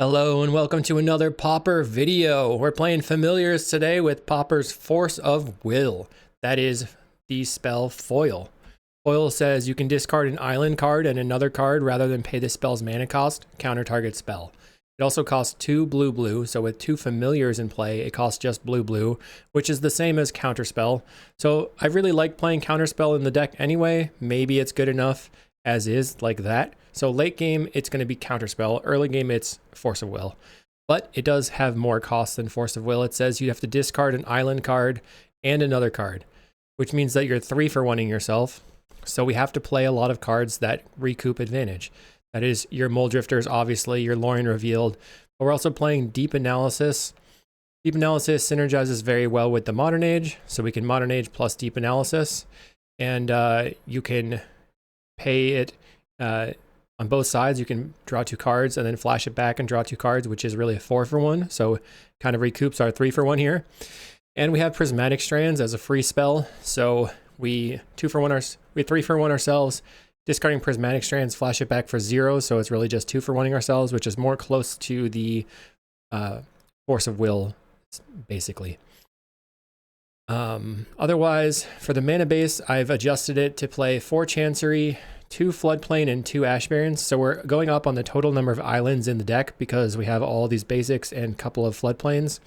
Hello and welcome to another Pauper video. We're playing Familiars today with Pauper's Force of Will. That is the spell Foil. Foil says you can discard an island card and another card rather than pay the spell's mana cost, counter target spell. It also costs 2 blue, so with 2 Familiars in play, it costs just blue, which is the same as Counterspell. So I really like playing Counterspell in the deck anyway. Maybe it's good enough as is, like that. So late game, it's going to be Counterspell. Early game, it's Force of Will. But it does have more cost than Force of Will. It says you have to discard an island card and another card, which means that you're 3-for-1ing yourself. So we have to play a lot of cards that recoup advantage. That is your Mole Drifters, obviously, your Lorien Revealed. But we're also playing Deep Analysis. Deep Analysis synergizes very well with the Modern Age. So we can Modern Age plus Deep Analysis. And you can pay it on both sides. You can draw 2 cards and then flash it back and draw 2 cards, which is really a 4-for-1. So kind of recoups our 3-for-1 here. And we have Prismatic Strands as a free spell. So we 3-for-1 ourselves, discarding Prismatic Strands, flash it back for 0. So it's really just 2-for-1ing ourselves, which is more close to the Force of Will, basically. Otherwise, for the mana base, I've adjusted it to play 4 Chancery, 2 Floodplain, and 2 Ash Barrens. So we're going up on the total number of islands in the deck because we have all these basics and a couple of Floodplains,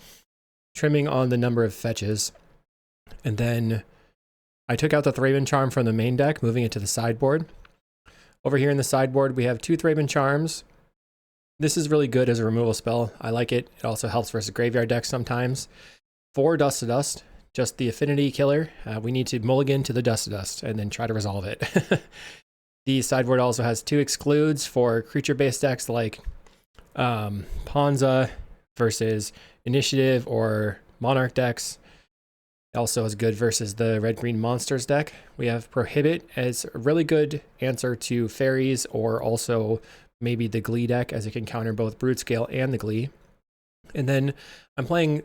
trimming on the number of fetches. And then I took out the Thraben Charm from the main deck, moving it to the sideboard. Over here in the sideboard, we have 2 Thraben Charms. This is really good as a removal spell. I like it. It also helps versus graveyard decks sometimes. 4 Dust to Dust. Just the Affinity killer. We need to mulligan to the Dust to Dust and then try to resolve it. The sideboard also has 2 excludes for creature-based decks like Ponza versus Initiative or Monarch decks. It also is good versus the red-green monsters deck. We have Prohibit as a really good answer to fairies or also maybe the Glee deck, as it can counter both Brute-Scale and the Glee. And then I'm playing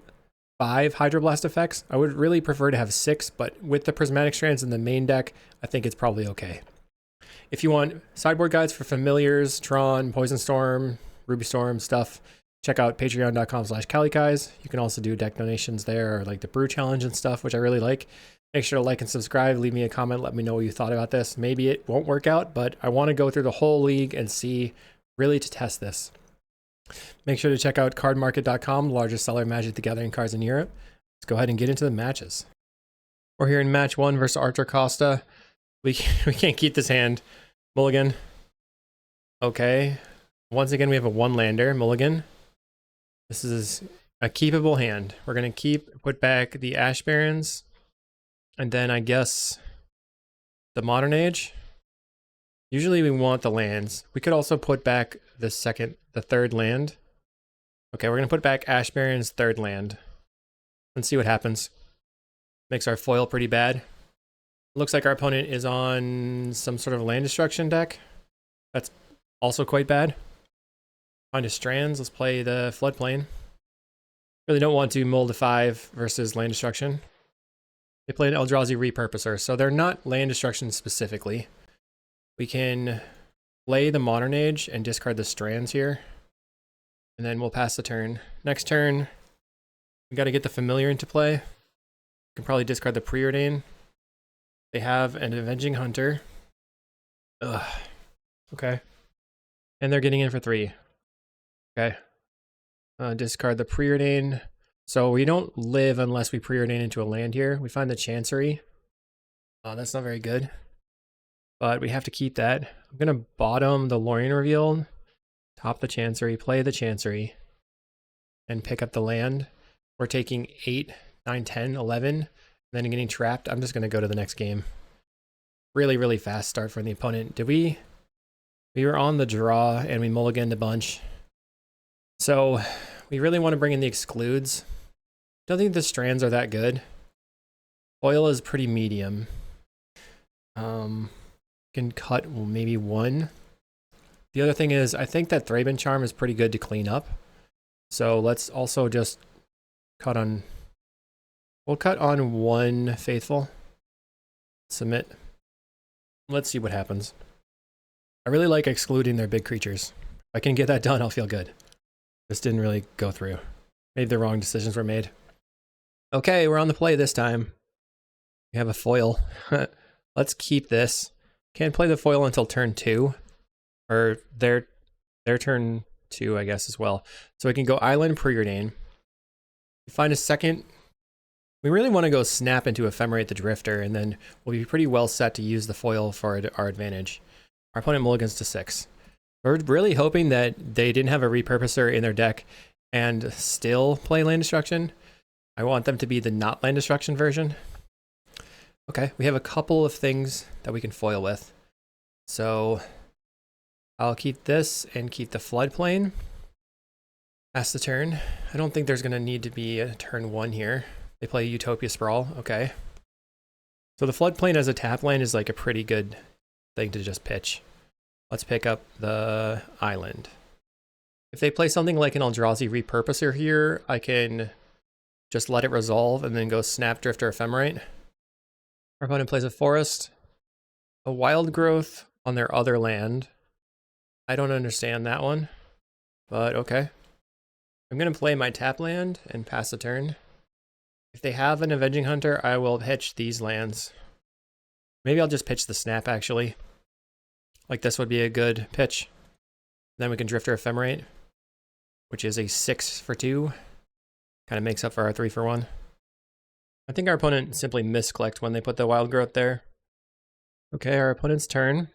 5 Hydroblast effects. I would really prefer to have 6, but with the Prismatic Strands in the main deck, I think it's probably okay. If you want sideboard guides for Familiars, Tron, Poison Storm, Ruby Storm stuff, check out patreon.com/kalikaiz. You can also do deck donations there, or like the Brew Challenge and stuff, which I really like. Make sure to like and subscribe. Leave me a comment. Let me know what you thought about this. Maybe it won't work out, but I want to go through the whole league and see, really to test this. Make sure to check out cardmarket.com, the largest seller of Magic the Gathering cards in Europe. Let's go ahead and get into the matches. We're here in match 1 versus Archer Costa. We can't keep this hand. Mulligan. Okay. Once again, we have a 1-lander. Mulligan. This is a keepable hand. We're going to put back the Ash Barrens. And then I guess the Modern Age. Usually we want the lands. We could also put back the 3rd land. Okay, we're going to put back Ash Barrens' 3rd land. Let's see what happens. Makes our foil pretty bad. Looks like our opponent is on some sort of land destruction deck. That's also quite bad. Find a Strands. Let's play the Floodplain. Really don't want to mold a 5 versus land destruction. They play an Eldrazi Repurposer, so they're not land destruction specifically. We can play the Modern Age and discard the Strands here. And then we'll pass the turn. Next turn, we got to get the Familiar into play. We can probably discard the Preordain. They have an Avenging Hunter. Ugh. Okay. And they're getting in for 3. Okay. Discard the Preordain. So we don't live unless we Preordain into a land here. We find the Chancery. That's not very good. But we have to keep that. I'm going to bottom the Lorien Revealed, top the Chancery, play the Chancery, and pick up the land. We're taking 8, 9, 10, 11. Then getting trapped. I'm just going to go to the next game. Really, really fast start from the opponent. We were on the draw and we mulliganed a bunch. So we really want to bring in the excludes. Don't think the Strands are that good. Foil is pretty medium. Can cut maybe 1. The other thing is, I think that Thraben Charm is pretty good to clean up. So let's also just cut on... We'll cut on 1 Faithful. Submit. Let's see what happens. I really like excluding their big creatures. If I can get that done, I'll feel good. This didn't really go through. Maybe the wrong decisions were made. Okay, we're on the play this time. We have a foil. Let's keep this. Can't play the foil until turn 2. Or their turn 2, I guess, as well. So we can go Island Preordain. Find a second. We really want to go snap into Ephemerate the Drifter, and then we'll be pretty well set to use the foil for our advantage. Our opponent mulligans to 6. We're really hoping that they didn't have a repurposer in their deck and still play land destruction. I want them to be the not land destruction version. Okay, we have a couple of things that we can foil with. So I'll keep this and keep the floodplain. Pass the turn. I don't think there's going to need to be a turn 1 here. They play Utopia Sprawl. Okay. So the floodplain as a tap land is like a pretty good thing to just pitch. Let's pick up the island. If they play something like an Eldrazi Repurposer here, I can just let it resolve and then go Snap Drifter Ephemerate. Our opponent plays a forest, a wild growth on their other land. I don't understand that one, but okay. I'm going to play my tap land and pass the turn. If they have an Avenging Hunter, I will pitch these lands. Maybe I'll just pitch the Snap, actually. Like this would be a good pitch. Then we can Drifter Ephemerate, which is a 6 for 2. Kind of makes up for our 3 for 1. I think our opponent simply misclicked when they put the Wild Growth there. Okay, our opponent's turn.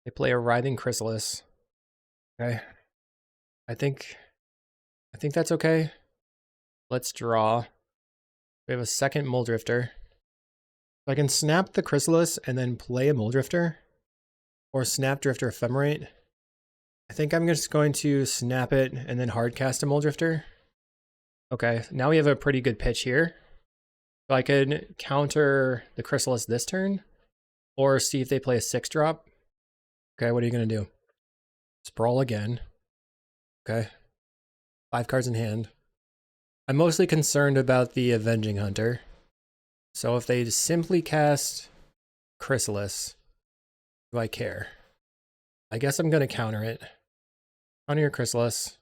They play a Writhing Chrysalis. Okay. I think that's okay. Let's draw. We have a second Mole Drifter. So I can snap the Chrysalis and then play a Mole Drifter. Or Snap Drifter Ephemerate. I think I'm just going to snap it and then hardcast a Mole Drifter. Okay, now we have a pretty good pitch here. So I could counter the Chrysalis this turn, or see if they play a 6-drop. Okay, what are you going to do? Sprawl again. Okay. 5 cards in hand. I'm mostly concerned about the Avenging Hunter. So if they simply cast Chrysalis, do I care? I guess I'm going to counter it. Counter your Chrysalis.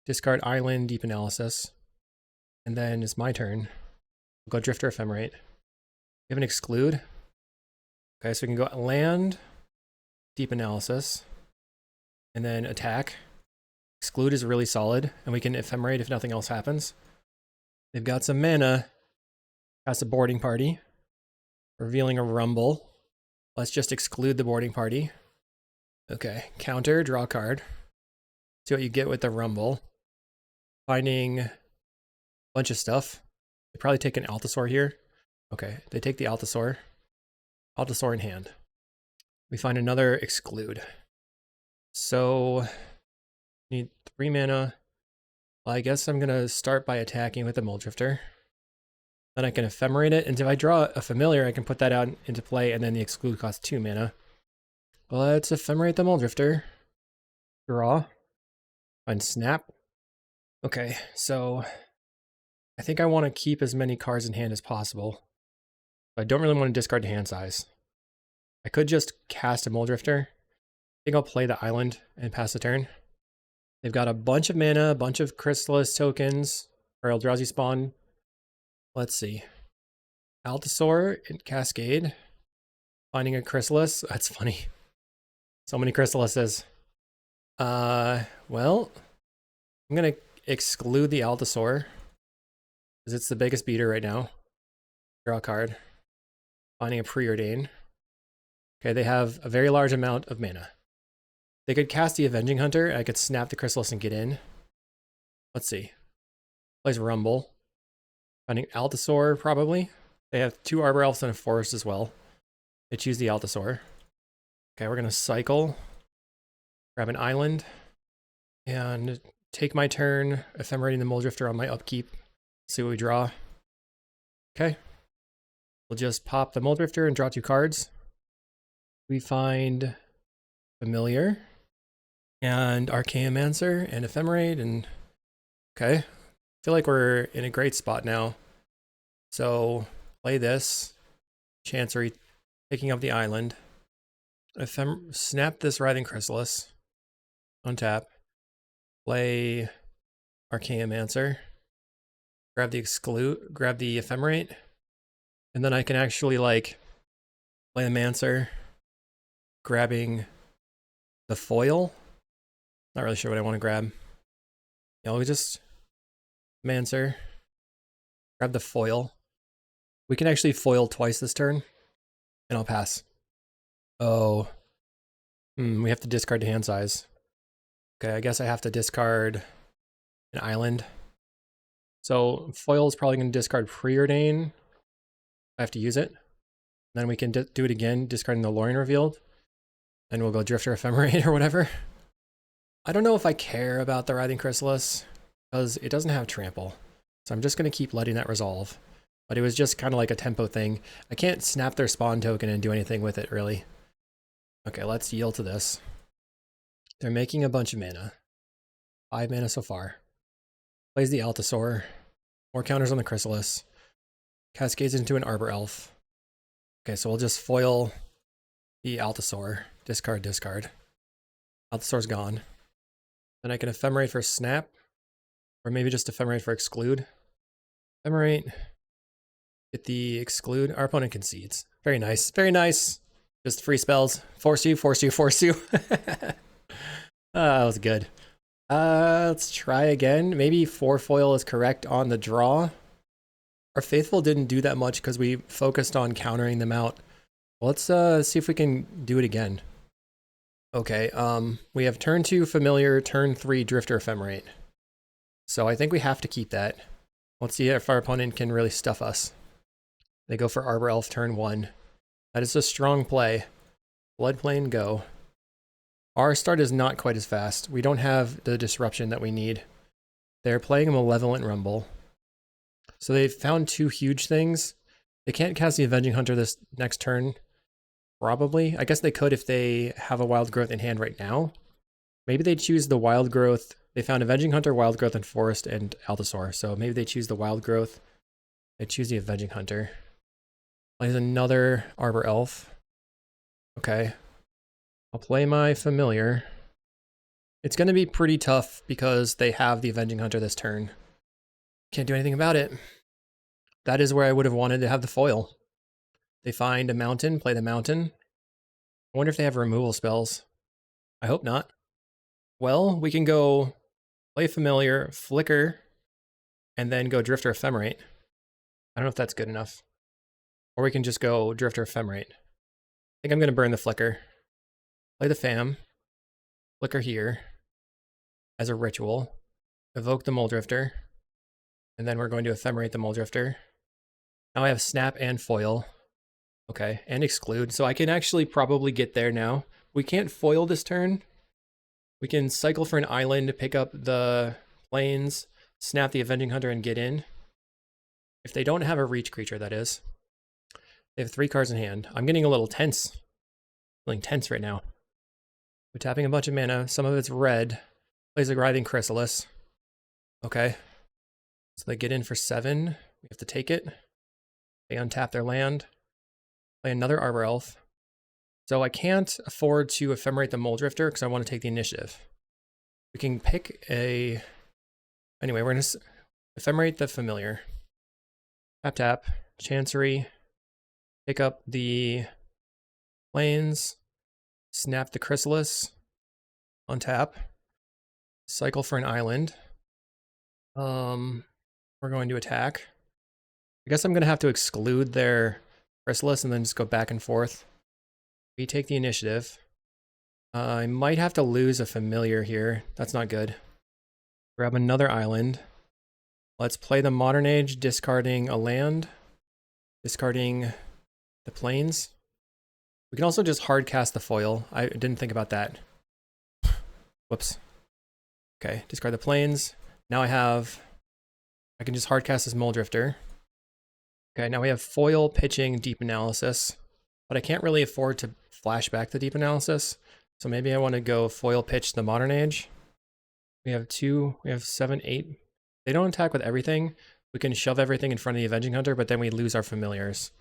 Discard Island, Deep Analysis. And then it's my turn. We'll go Drifter Ephemerate. We have an Exclude. Okay, so we can go Land, Deep Analysis, and then attack. Exclude is really solid, and we can Ephemerate if nothing else happens. They've got some mana. Cast a Boarding Party. Revealing a Rumble. Let's just exclude the Boarding Party. Okay, counter, draw a card. See what you get with the Rumble. Finding a bunch of stuff. They probably take an Altasaur here. Okay, they take the Altasaur. Altasaur in hand. We find another Exclude. So, need 3 mana. Well, I guess I'm going to start by attacking with the Mole Drifter. Then I can Ephemerate it, and if I draw a Familiar, I can put that out into play, and then the Exclude costs 2 mana. Let's Ephemerate the Mole Drifter. Draw. Find Snap. Okay, so I think I want to keep as many cards in hand as possible. But I don't really want to discard hand size. I could just cast a Mole Drifter. I think I'll play the island and pass the turn. They've got a bunch of mana, a bunch of Chrysalis tokens, or Eldrazi spawn. Let's see. Altasaur and Cascade. Finding a Chrysalis. That's funny. So many Chrysalises. Well, I'm going to exclude the Altasaur, because it's the biggest beater right now. Draw a card. Finding a Preordain. Okay, they have a very large amount of mana. They could cast the Avenging Hunter. I could snap the Chrysalis and get in. Let's see. Plays Rumble. Finding Altasaur, probably. They have 2 Arbor Elves and a Forest as well. They choose the Altasaur. Okay, we're going to cycle. Grab an island. And take my turn, Ephemerating the Mole Drifter on my upkeep. See what we draw. Okay. We'll just pop the Mole Drifter and draw 2 cards. We find Familiar. And Archaeomancer and Ephemerate, and okay. I feel like we're in a great spot now. So play this. Chancery, picking up the island. Snap this Writhing Chrysalis. Untap. Play Archaeomancer. Grab the grab the Ephemerate. And then I can actually like play the Mancer, grabbing the foil. Not really sure what I want to grab. Yeah, we just Mancer, grab the foil. We can actually foil twice this turn, and I'll pass. Oh, we have to discard to hand size. Okay, I guess I have to discard an island. So foil is probably going to discard Preordain. I have to use it. Then we can do it again, discarding the Lorien Revealed. And we'll go Drifter Ephemerate or whatever. I don't know if I care about the Writhing Chrysalis, because it doesn't have trample. So I'm just going to keep letting that resolve. But it was just kind of like a tempo thing. I can't snap their spawn token and do anything with it, really. Okay, let's yield to this. They're making a bunch of mana. 5 mana so far. Plays the Altasaur. More counters on the Chrysalis. Cascades into an Arbor Elf. Okay, so we'll just foil the Altasaur. Discard, discard. Altasaur's gone. Then I can Ephemerate for Snap. Or maybe just Ephemerate for Exclude. Ephemerate. Get the Exclude. Our opponent concedes. Very nice. Very nice. Just free spells. Force you, force you, force you. That was good. Let's try again. Maybe 4 foil is correct on the draw. Our Faithful didn't do that much because we focused on countering them out. Let's see if we can do it again. Okay, we have turn 2 Familiar, turn 3 Drifter Ephemerate. So I think we have to keep that. Let's see if our opponent can really stuff us. They go for Arbor Elf turn 1. That is a strong play. Floodplain, go. Our start is not quite as fast. We don't have the disruption that we need. They're playing a Malevolent Rumble. So they've found 2 huge things. They can't cast the Avenging Hunter this next turn. Probably. I guess they could if they have a Wild Growth in hand right now. Maybe they choose the Wild Growth. They found Avenging Hunter, Wild Growth, and Forest, and Altasaur. So maybe they choose the Wild Growth. They choose the Avenging Hunter. Plays another Arbor Elf. Okay. I'll play my Familiar. It's going to be pretty tough because they have the Avenging Hunter this turn. Can't do anything about it. That is where I would have wanted to have the foil. They find a mountain, play the mountain. I wonder if they have removal spells. I hope not. Well, we can go play Familiar, Flicker, and then go Drifter Ephemerate. I don't know if that's good enough. Or we can just go Drifter Ephemerate. I think I'm going to burn the Flicker. Play the Fam. Flicker here. As a ritual. Evoke the Mole Drifter. And then we're going to Ephemerate the Mole Drifter. Now I have Snap and Foil. Okay, and Exclude. So I can actually probably get there now. We can't foil this turn. We can cycle for an island, pick up the plains, snap the Avenging Hunter, and get in. If they don't have a reach creature, that is. They have 3 cards in hand. I'm getting a little tense. Feeling tense right now. We're tapping a bunch of mana. Some of it's red. Plays a Writhing Chrysalis. Okay. So they get in for 7. We have to take it. They untap their land. Play another Arbor Elf. So I can't afford to Ephemerate the Mole Drifter because I want to take the initiative. We can pick a... Anyway, we're going to Ephemerate the Familiar. Tap, tap. Chancery. Pick up the plains. Snap the Chrysalis. Untap. Cycle for an island. We're going to attack. I guess I'm going to have to exclude their Chrysalis and then just go back and forth. We take the initiative. I might have to lose a Familiar here. That's not good. Grab another island. Let's play the Modern Age, discarding a land. Discarding the plains. We can also just hard cast the foil. I didn't think about that. Whoops. Okay, discard the plains. Now I can just hard cast this Mole Drifter. Okay, now we have foil, pitching, deep analysis. But I can't really afford to flash back the deep analysis. So maybe I want to go foil pitch the Modern Age. We have 7, 8. They don't attack with everything. We can shove everything in front of the Avenging Hunter, but then we lose our Familiars.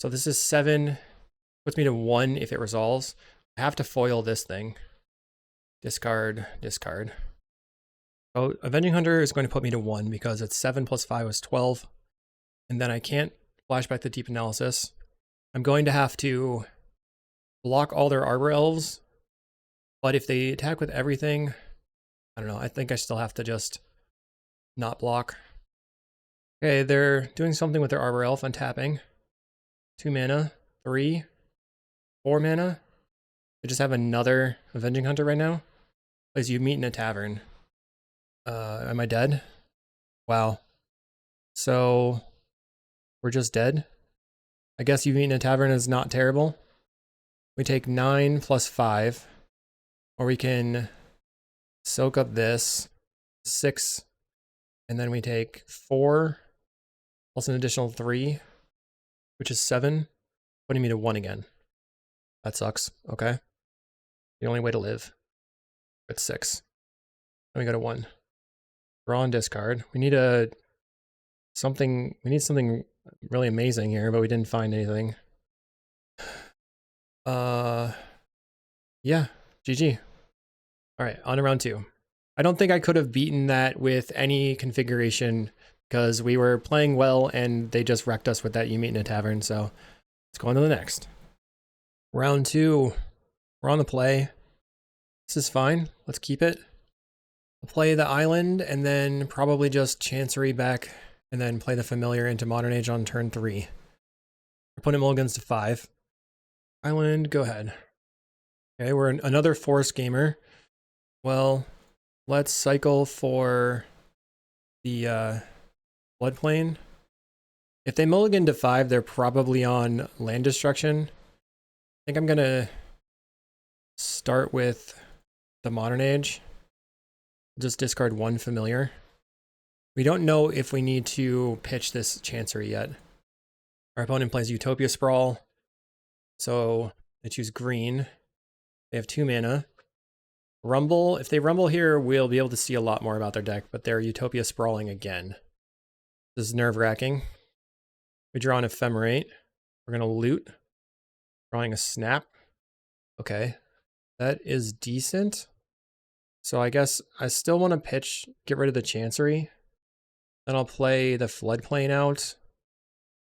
So this is 7. Puts me to 1 if it resolves. I have to foil this thing. Discard, discard. Oh, Avenging Hunter is going to put me to 1 because it's 7 plus 5 is 12. And then I can't flashback the Deep Analysis. I'm going to have to block all their Arbor Elves. But if they attack with everything, I don't know. I think I still have to just not block. Okay, they're doing something with their Arbor Elf on tapping. 2 mana, 3, 4 mana. They just have another Avenging Hunter right now. As you meet in a tavern. Am I dead? Wow. So we're just dead. I guess you meet in a tavern is not terrible. We take 9 plus 5. Or we can soak up this 6. And then we take 4 plus an additional 3, which is 7, putting me to 1 again. That sucks. Okay. The only way to live. It's 6. Then we go to 1. Draw and discard. We need something really amazing here, but we didn't find anything. Yeah, GG. All right, on to round 2. I don't think I could have beaten that with any configuration because we were playing well and they just wrecked us with that you meet in a tavern. So let's go on to the next. Round 2. We're on the play. This is fine. Let's keep it. We'll play the island and then probably just Chancery back and then play the familiar into Modern Age on turn 3. Opponent mulligans to 5. Island, go ahead. Okay, we're another Forest Gamer. Well, let's cycle for the floodplain. If they mulligan to 5, they're probably on land destruction. I think I'm gonna start with the Modern Age. Just discard 1 familiar. We don't know if we need to pitch this Chancery yet. Our opponent plays Utopia Sprawl. So they choose green. They have 2 mana. Rumble. If they rumble here, we'll be able to see a lot more about their deck, but they're Utopia Sprawling again. This is nerve-wracking. We draw an Ephemerate. We're going to loot. Drawing a Snap. Okay. That is decent. So I guess I still want to get rid of the Chancery. Then I'll play the Floodplain out,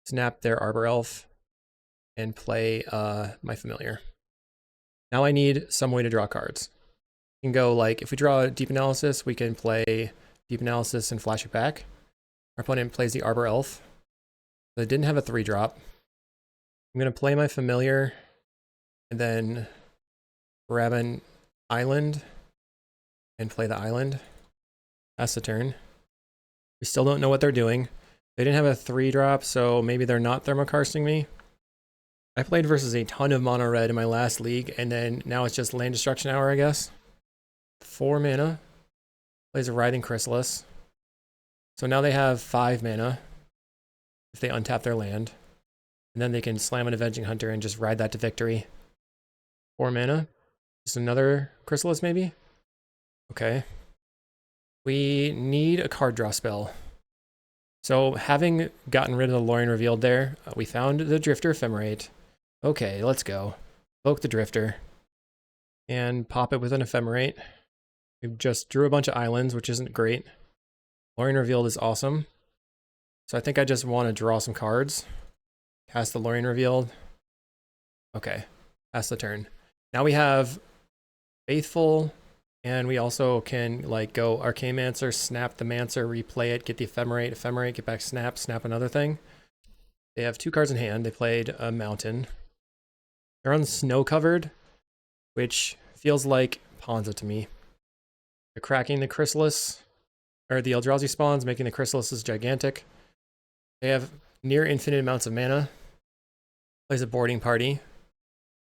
snap their Arbor Elf, and play my familiar. Now I need some way to draw cards. We can go like, if we draw a Deep Analysis, we can play Deep Analysis and flash it back. Our opponent plays the Arbor Elf. They didn't have a 3-drop. I'm going to play my familiar, and then grab an island, and play the island. That's the turn. We still don't know what they're doing. They didn't have a 3-drop, so maybe they're not thermokarsting me. I played versus a ton of mono red in my last league, and then now it's just land destruction hour, I guess. 4 mana. Plays a Writhing Chrysalis. So now they have 5 mana if they untap their land. And then they can slam an Avenging Hunter and just ride that to victory. 4 mana. Just another Chrysalis, maybe? Okay. We need a card draw spell. So having gotten rid of the Lorien Revealed there, we found the Drifter Ephemerate. Okay, let's go. Evoke the Drifter. And pop it with an Ephemerate. We just drew a bunch of islands, which isn't great. Lorien Revealed is awesome. So I think I just want to draw some cards. Cast the Lorien Revealed. Okay, pass the turn. Now we have Faithful, and we also can like go Archaeomancer, snap the Mancer, replay it, get the Ephemerate, get back snap, snap another thing. They have 2 cards in hand. They played a Mountain. They're on Snow Covered, which feels like Ponza to me. They're cracking the Chrysalis, or the Eldrazi spawns, making the Chrysalises gigantic. They have near infinite amounts of mana. Plays a Boarding Party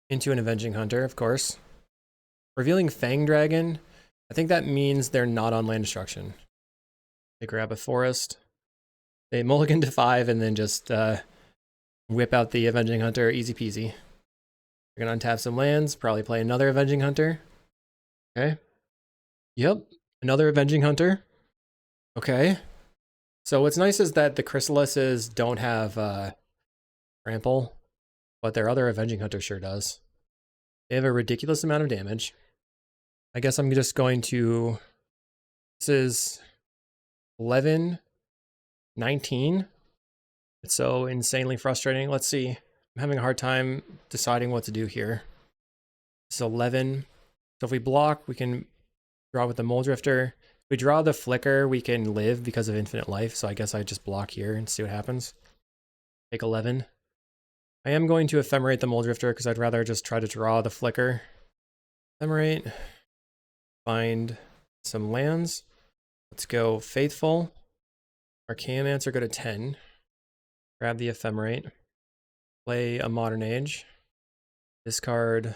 into an Avenging Hunter, of course. Revealing Fang Dragon, I think that means they're not on land destruction. They grab a forest. They mulligan to 5 and then just whip out the Avenging Hunter, easy peasy. They're going to untap some lands, probably play another Avenging Hunter. Okay. Yep, another Avenging Hunter. Okay. So what's nice is that the Chrysalises don't have trample, but their other Avenging Hunter sure does. They have a ridiculous amount of damage. I guess I'm just going to This is 11, 19. It's so insanely frustrating. Let's see. I'm having a hard time deciding what to do here. It's 11. So if we block, we can draw with the Mole Drifter. If we draw the Flicker, we can live because of infinite life. So I guess I just block here and see what happens. Take 11. I am going to Ephemerate the Mole Drifter because I'd rather just try to draw the Flicker. Ephemerate. Find some lands. Let's go Faithful. Archaeomancer, go to 10. Grab the Ephemerate. Play a Modern Age. Discard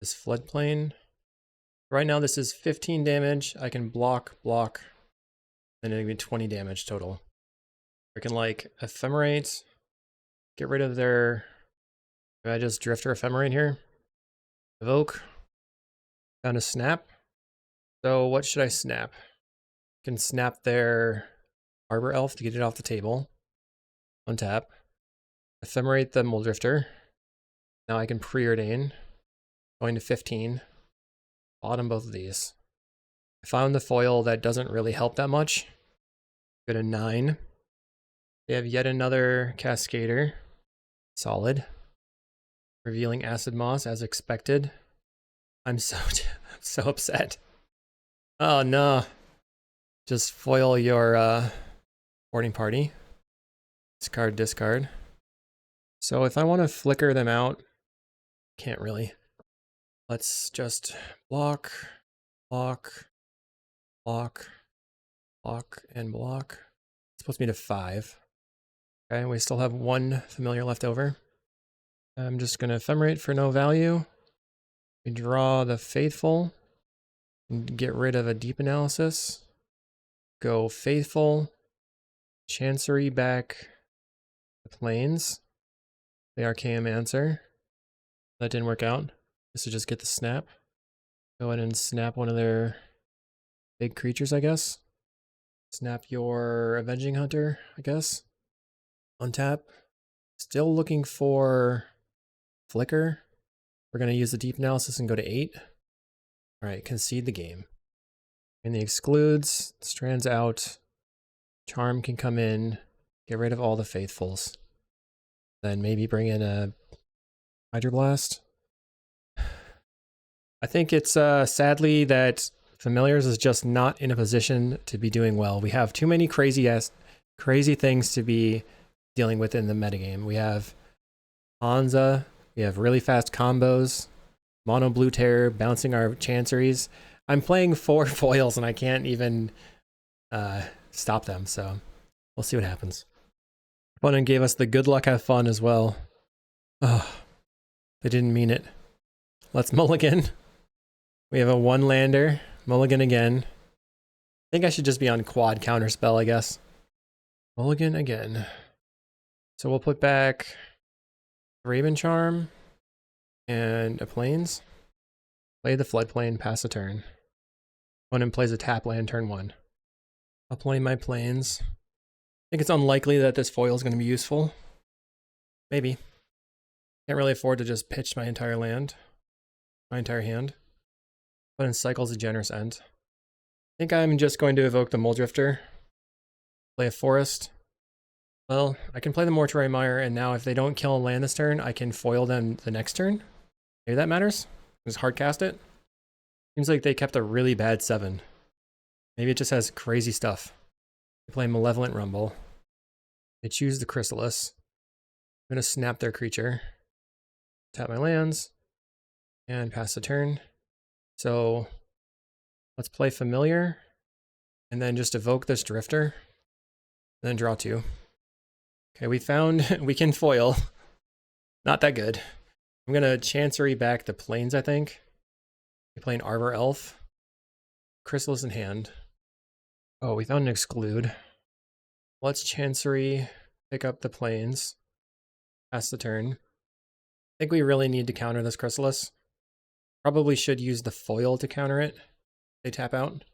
this Floodplain. Right now this is 15 damage. I can block, and it'll be 20 damage total. I can like Ephemerate, get rid of their... Do I just Drifter Ephemerate here? Evoke. Found a Snap. So what should I snap? I can snap their Arbor Elf to get it off the table. Untap. Ephemerate the Mole Drifter. Now I can preordain. Going to 15. Bottom both of these. I found the foil that doesn't really help that much. Go to 9. They have yet another Cascader. Solid. Revealing Acid Moss as expected. I'm so upset. Oh no. Just foil your boarding party. Discard, discard. So if I want to flicker them out, can't really. Let's just block, block, block, block, and block. This puts me to 5. Okay, we still have 1 familiar left over. I'm just going to Ephemerate for no value. We draw the Faithful and get rid of a Deep Analysis. Go Faithful, Chancery back the Plains, the Archaeomancer. That didn't work out. This is just get the snap. Go ahead and snap one of their big creatures, I guess. Snap your Avenging Hunter, I guess. Untap. Still looking for Flicker. We're going to use the Deep Analysis and go to 8. Alright, concede the game. And the excludes, strands out. Charm can come in. Get rid of all the Faithfuls. Then maybe bring in a Hydroblast. I think it's sadly that Familiars is just not in a position to be doing well. We have too many crazy things to be dealing with in the metagame. We have Ponza, we have really fast combos, Mono Blue Terror, bouncing our Chanceries. I'm playing 4 foils and I can't even stop them, so we'll see what happens. Opponent gave us the good luck, have fun as well. Oh, they didn't mean it. Let's mulligan. We have a 1-lander. Mulligan again. I think I should just be on quad counterspell, I guess. Mulligan again. So we'll put back Raven Charm and a Plains. Play the Floodplain, pass a turn. Opponent plays a tap land turn 1. I'll play my Plains. I think it's unlikely that this foil is going to be useful. Maybe. Can't really afford to just pitch my entire land. My entire hand. Opponent cycles a Generous End. I think I'm just going to evoke the Mole Drifter. Play a Forest. Well, I can play the Mortuary Mire, and now if they don't kill a land this turn, I can foil them the next turn. Maybe that matters. Just hardcast it. Seems like they kept a really bad 7. Maybe it just has crazy stuff. They play Malevolent Rumble. They choose the Chrysalis. I'm going to snap their creature. Tap my lands. And pass the turn. So let's play Familiar. And then just evoke this Drifter. And then draw 2. Okay, we found we can foil. Not that good. I'm going to Chancery back the Plains, I think. We play an Arbor Elf. Chrysalis in hand. Oh, we found an Exclude. Let's Chancery pick up the Plains. Pass the turn. I think we really need to counter this Chrysalis. Probably should use the foil to counter it. They tap out.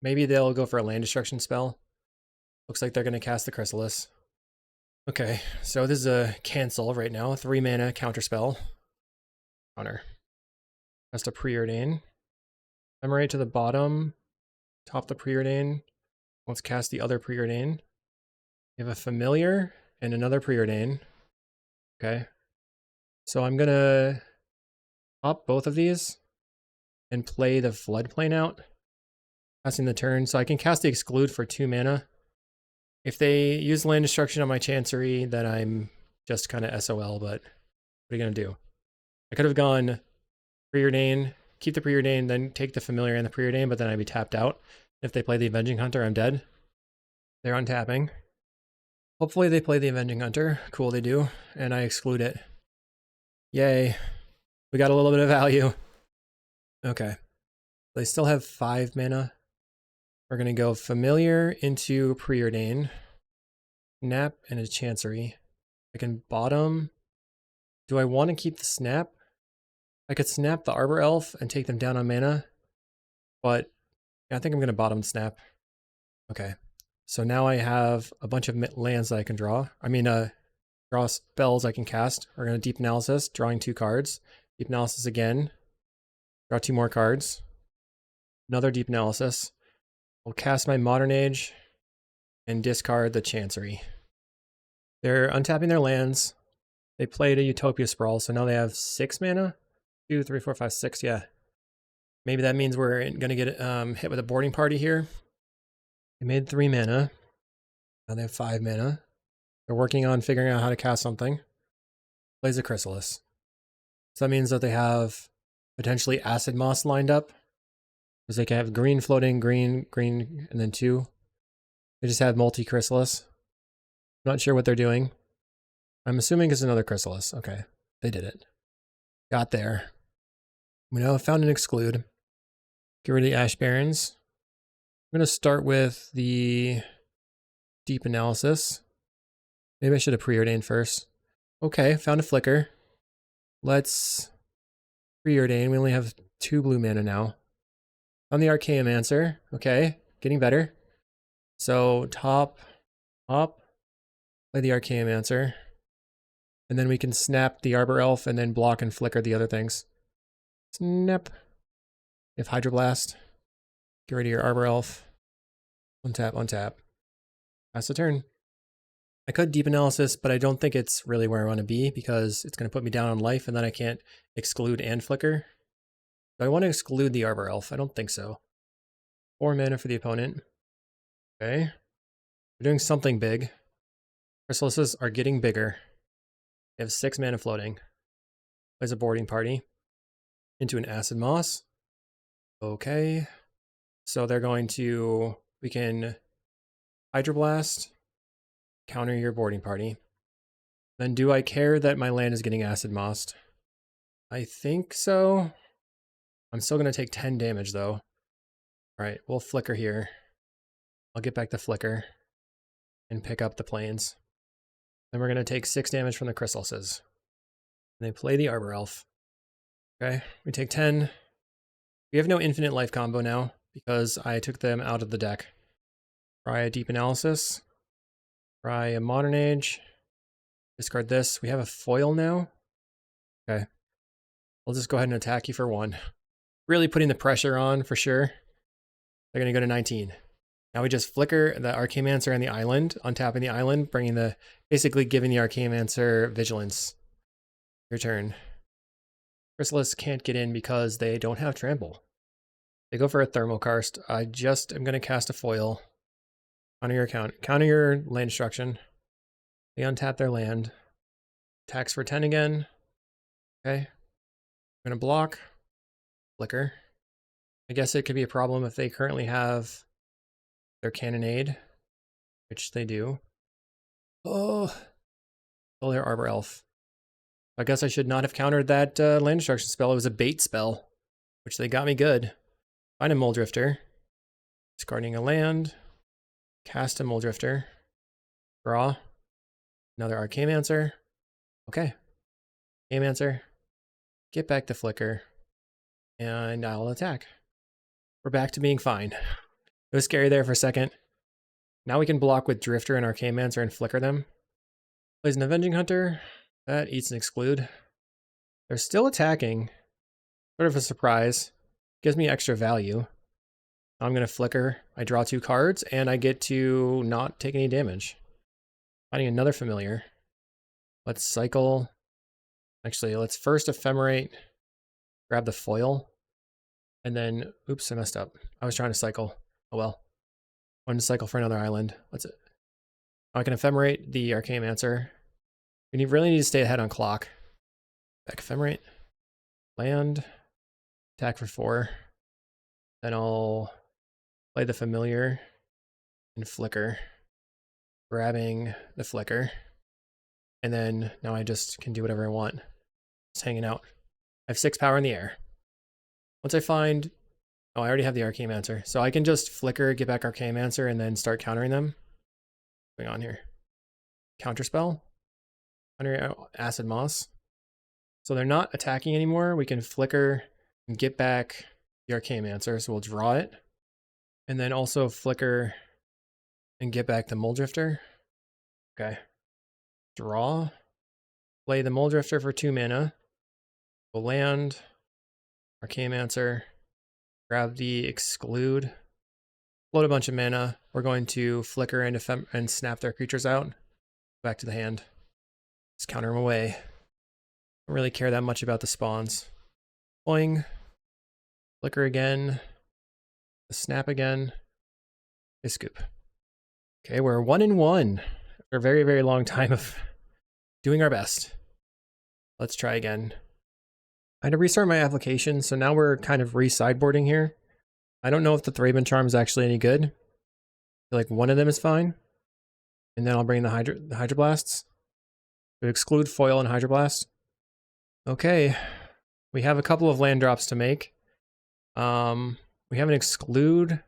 Maybe they'll go for a land destruction spell. Looks like they're going to cast the Chrysalis. Okay, so this is a cancel right now. 3 mana counter spell. Counter. Has to preordain. Ephemerate to the bottom. top the preordain. Let's cast the other preordain. We have a familiar and another preordain. Okay. So I'm gonna top both of these and play the floodplain out, passing the turn. So I can cast the exclude for 2 mana. If they use land destruction on my Chancery, then I'm just kind of SOL, but what are you gonna do? I could have gone preordain, keep the preordain, then take the familiar and the preordain, but then I'd be tapped out. If they play the Avenging Hunter, I'm dead. They're untapping. Hopefully they play the Avenging Hunter. Cool, they do. And I exclude it. Yay. We got a little bit of value. Okay. They still have 5 mana. We're going to go familiar into preordain. Snap and a Chancery. I can bottom. Do I want to keep the snap? I could snap the Arbor Elf and take them down on mana. But yeah, I think I'm going to bottom snap. Okay. So now I have a bunch of lands that I can draw. I mean, draw spells I can cast. We're going to Deep Analysis, drawing 2 cards. Deep Analysis again. Draw 2 more cards. Another Deep Analysis. I'll cast my Modern Age and discard the Chancery. They're untapping their lands. They played a Utopia Sprawl, so now they have 6 mana. 2, 3, 4, 5, 6, yeah. Maybe that means we're going to get hit with a boarding party here. They made 3 mana. Now they have 5 mana. They're working on figuring out how to cast something. Plays a Chrysalis. So that means that they have potentially Acid Moss lined up. Because they can have green floating, green, green, and then 2. They just have multi-Chrysalis. I'm not sure what they're doing. I'm assuming it's another Chrysalis. Okay, they did it. Got there. We now found an exclude. Get rid of the Ash Barrens. I'm going to start with the Deep Analysis. Maybe I should have preordained first. Okay, found a flicker. Let's preordain. We only have 2 blue mana now. Found the Archaeomancer. Okay, getting better. So top, play the Archaeomancer. And then we can snap the Arbor Elf and then block and flicker the other things. Snap. We have Hydroblast. Get rid of your Arbor Elf. Untap, untap. Pass the turn. I could Deep Analysis, but I don't think it's really where I want to be because it's going to put me down on life and then I can't exclude and flicker. Do I want to exclude the Arbor Elf? I don't think so. 4 mana for the opponent. Okay. We're doing something big. Chrysalises are getting bigger. They have 6 mana floating. Plays a boarding party. Into an Acid Moss. Okay. So they're going to... We can Hydroblast, counter your boarding party. Then do I care that my land is getting Acid Mossed? I think so. I'm still going to take 10 damage though. Alright, we'll flicker here. I'll get back the flicker and pick up the plains. Then we're going to take 6 damage from the Chrysalises. And they play the Arbor Elf. Okay, we take 10. We have no infinite life combo now because I took them out of the deck. Try a Deep Analysis. Try a Modern Age. Discard this. We have a foil now. Okay. I'll just go ahead and attack you for 1. Really putting the pressure on for sure. They're going to go to 19. Now we just flicker the Archaeomancer and the island, untapping the island, bringing the, basically giving the Archaeomancer vigilance. Your turn. Chrysalis can't get in because they don't have trample. They go for a Thermokarst. I just am going to cast a foil. Counter your counter your land destruction. They untap their land. Attacks for 10 again. Okay. I'm going to block. Flicker. I guess it could be a problem if they currently have their Cannonade, which they do. Oh, kill their Arbor Elf. I guess I should not have countered that land destruction spell. It was a bait spell, which they got me good. Find a Muldrifter. Discarding a land. Cast a Muldrifter. Draw. Another Archaeomancer. Okay. Archaeomancer. Get back the flicker. And I'll attack. We're back to being fine. It was scary there for a second. Now we can block with Drifter and Archaeomancer and flicker them. Plays an Avenging Hunter. That eats an exclude. They're still attacking. Sort of a surprise. Gives me extra value. I'm going to flicker. I draw 2 cards, and I get to not take any damage. Finding another familiar. Let's cycle. Actually, let's first ephemerate, grab the foil, and then, oops, I messed up. I was trying to cycle. Oh well. I wanted to cycle for another island. What's it? Oh, I can ephemerate the Archaeomancer. We really need to stay ahead on clock. Back ephemerate, land, attack for 4. Then I'll play the familiar and flicker, grabbing the flicker. And then now I just can do whatever I want. Just hanging out. I have 6 power in the air. Once I find, oh, I already have the Archaeomancer. So I can just flicker, get back Archaeomancer, and then start countering them. What's going on here? Counterspell. Under Acid Moss. So they're not attacking anymore. We can flicker and get back the Archaeomancer. So we'll draw it. And then also flicker and get back the Muldrifter. Okay. Draw. Play the Muldrifter for 2 mana. We'll land. Archaeomancer. Grab the Exclude. Load a bunch of mana. We're going to flicker and snap their creatures out. Back to the hand. Just counter them away. Don't really care that much about the spawns. Boing. Flicker again. Snap again. A scoop. Okay, we're 1-1 for a very, very long time of doing our best. Let's try again. I had to restart my application, so now we're kind of re-sideboarding here. I don't know if the Thraben Charm is actually any good. I feel like one of them is fine. And then I'll bring the Hydroblasts. We exclude foil and Hydroblast. Okay, we have a couple of land drops to make. We have an exclude. I'm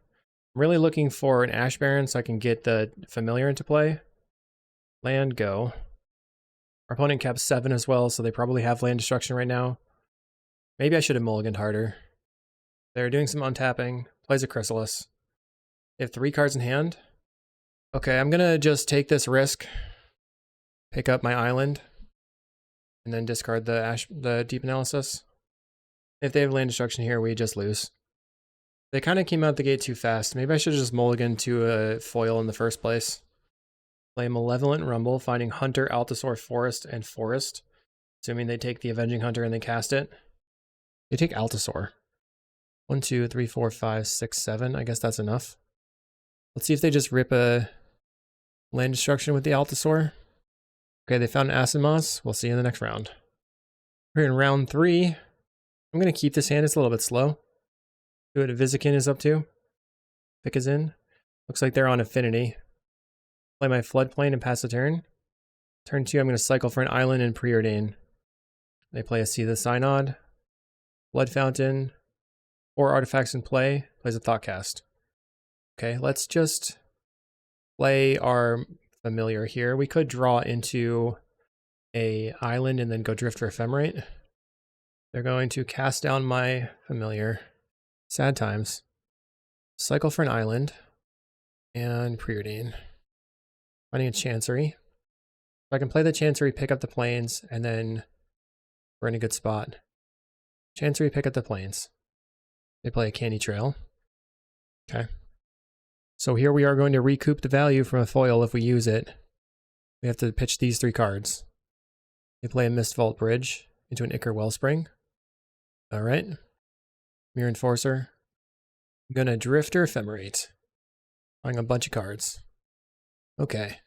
really looking for an Ash Baron so I can get the familiar into play. Land, go. Our opponent caps 7 as well, so they probably have land destruction right now. Maybe I should have mulliganed harder. They're doing some untapping. Plays a Chrysalis. They have 3 cards in hand. Okay, I'm gonna just take this risk. Pick up my island. And then discard the Deep Analysis. If they have land destruction here, we just lose. They kind of came out the gate too fast. Maybe I should have just mulliganed to a foil in the first place. Play Malevolent Rumble, finding Hunter, Altasaur, Forest, and Forest. Assuming they take the Avenging Hunter and they cast it. They take Altasaur. 1, 2, 3, 4, 5, 6, 7. I guess that's enough. Let's see if they just rip a land destruction with the Altasaur. Okay, they found Acid Moss. We'll see you in the next round. We're in round 3. I'm going to keep this hand. It's a little bit slow. See what Vizicin is up to. Pick is in. Looks like they're on Affinity. Play my Floodplain and pass the turn. Turn 2, I'm going to cycle for an island and preordain. They play a Sea the Synod. Blood Fountain. 4 artifacts in play. Plays a Thoughtcast. Okay, let's just play our familiar here. We could draw into a island and then go drift or ephemerate. They're going to cast down my familiar. Sad times. Cycle for an island and preordain. Finding a Chancery. If I can play the Chancery, pick up the plains, and then we're in a good spot. Chancery, pick up the plains. They play a Candy Trail. Okay. So here we are going to recoup the value from a foil if we use it. We have to pitch these 3 cards. They play a Mistvault Bridge into an Ichor Wellspring. Alright. Mirror Enforcer. I'm gonna drift or ephemerate. Playing a bunch of cards. Okay.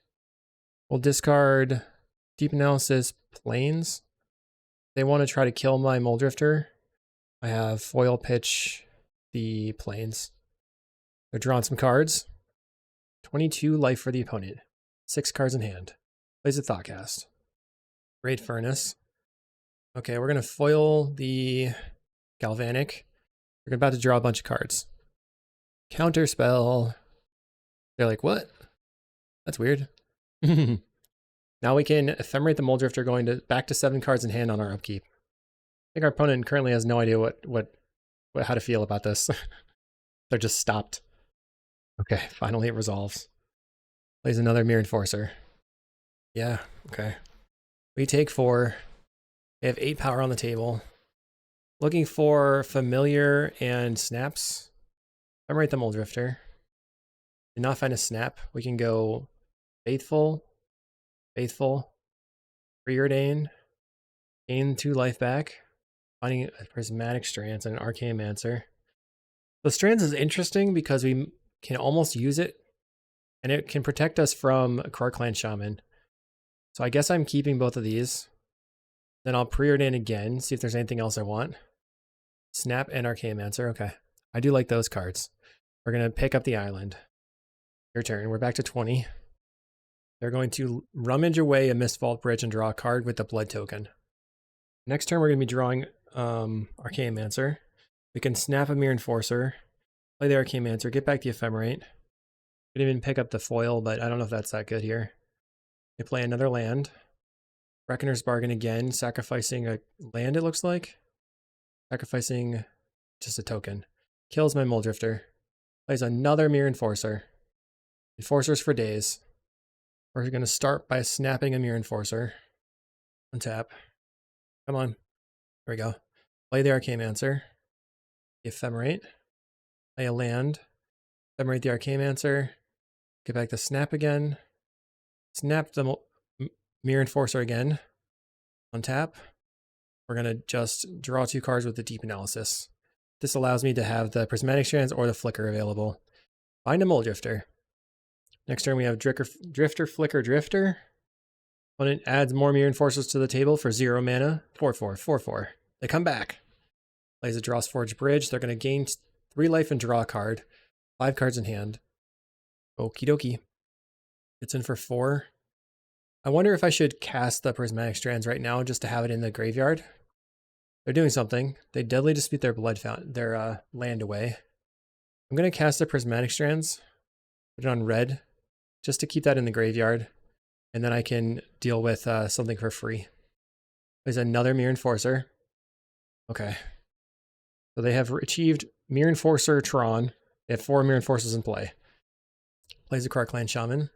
We'll discard Deep Analysis Plains. They want to try to kill my Muldrifter. I have foil pitch the Plains. They're drawing some cards. 22 life for the opponent. 6 cards in hand. Plays a Thoughtcast. Great Furnace. Okay, we're going to foil the Galvanic. We're about to draw a bunch of cards. Counterspell. They're like, what? That's weird. Now we can ephemerate the Muldrifter, going back to 7 cards in hand on our upkeep. I think our opponent currently has no idea how to feel about this. They're just stopped. Okay, finally it resolves. Plays another Mirror Enforcer. Yeah, okay. We take 4. They have 8 power on the table. Looking for familiar and snaps. Ephemerate the Muldrifter. Did not find a snap. We can go Faithful, Faithful, Preordain, gain 2 life back, finding a Prismatic Strands and an Archaeomancer. The Strands is interesting because we can almost use it, and it can protect us from a Krark-Clan Shaman. So I guess I'm keeping both of these. Then I'll Preordain again, see if there's anything else I want. Snap and Archaeomancer, okay. I do like those cards. We're gonna pick up the island. Your turn, we're back to 20. They're going to rummage away a Mistvault Bridge and draw a card with the blood token. Next turn we're gonna be drawing Archaeomancer. We can snap a Mere Enforcer, play the Archaeomancer, get back the Ephemerate. Could even pick up the foil, but I don't know if that's that good here. They play another land. Reckoner's Bargain again, sacrificing a land, it looks like. Sacrificing just a token. Kills my Muldrifter. Plays another Mere Enforcer. Enforcers for days. We're going to start by snapping a Mere Enforcer. Untap. Come on. There we go. Play the Archaeomancer. The Ephemerate. Play a land. Ephemerate the Archaeomancer. Get back the snap again. Snap the Mere Enforcer again. Untap. We're going to just draw 2 cards with the Deep Analysis. This allows me to have the Prismatic Strands or the Flicker available. Find a Muldrifter. Next turn we have Drifter, Flicker, Drifter. Opponent adds more Mere Enforcers to the table for 0 mana. 4/4, 4/4. They come back. Plays a Dross Forge Bridge. They're going to gain 3 life and draw a card. 5 cards in hand. Okie dokie. It's in for 4. I wonder if I should cast the Prismatic Strands right now just to have it in the graveyard. They're doing something. They Deadly Dispute their land away. I'm going to cast the Prismatic Strands. Put it on red just to keep that in the graveyard. And then I can deal with something for free. There's another Mere Enforcer. Okay. So they have achieved Mere Enforcer Tron. They have 4 Mere Enforcers in play. Plays a Krark-Clan Shaman.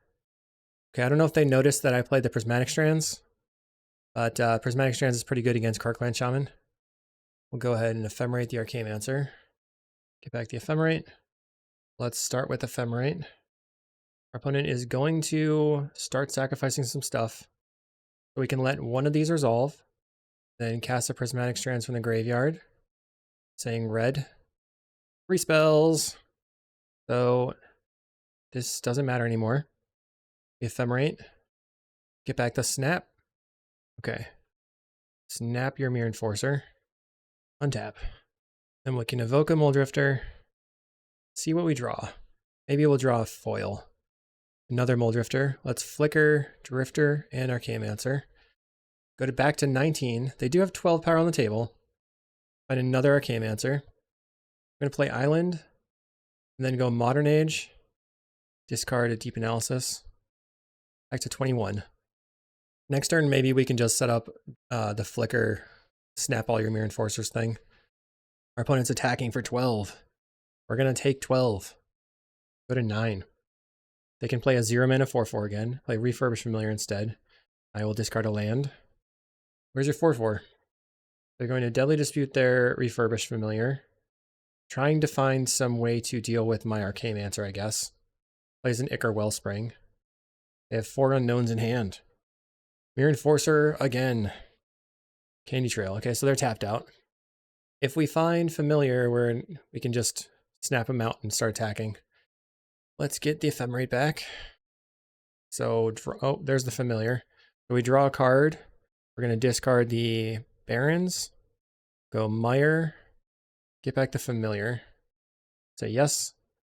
Okay, I don't know if they noticed that I played the Prismatic Strands, but Prismatic Strands is pretty good against Krark-Clan Shaman. We'll go ahead and Ephemerate the Archaeomancer. Get back the Ephemerate. Let's start with Ephemerate. Our opponent is going to start sacrificing some stuff. So we can let one of these resolve, then cast a Prismatic Strands from the graveyard, saying red. 3 spells. So this doesn't matter anymore. Ephemerate. Get back the snap. Okay. Snap your Mere Enforcer. Untap. Then we can evoke a Muldrifter. See what we draw. Maybe we'll draw a foil. Another Muldrifter. Let's Flicker, Drifter, and Archaeomancer. Go to back to 19. They do have 12 power on the table. Find another Archaeomancer. We're going to play Island. And then go Modern Age. Discard a Deep Analysis. Back to 21. Next turn, maybe we can just set up the Flicker, snap all your Mere Enforcers thing. Our opponent's attacking for 12. We're going to take 12. Go to 9. They can play a 0 mana 4/4 again. Play Refurbished Familiar instead. I will discard a land. Where's your 4/4? They're going to Deadly Dispute their Refurbished Familiar. Trying to find some way to deal with my Archaeomancer, I guess. Plays an Ichor Wellspring. They have 4 unknowns in hand. Mere Enforcer again. Candy Trail. Okay, so they're tapped out. If we find Familiar, we can just snap them out and start attacking. Let's get the Ephemerate back. So, oh, there's the Familiar. So we draw a card. We're going to discard the Barons. Go Mire. Get back the Familiar. Say yes.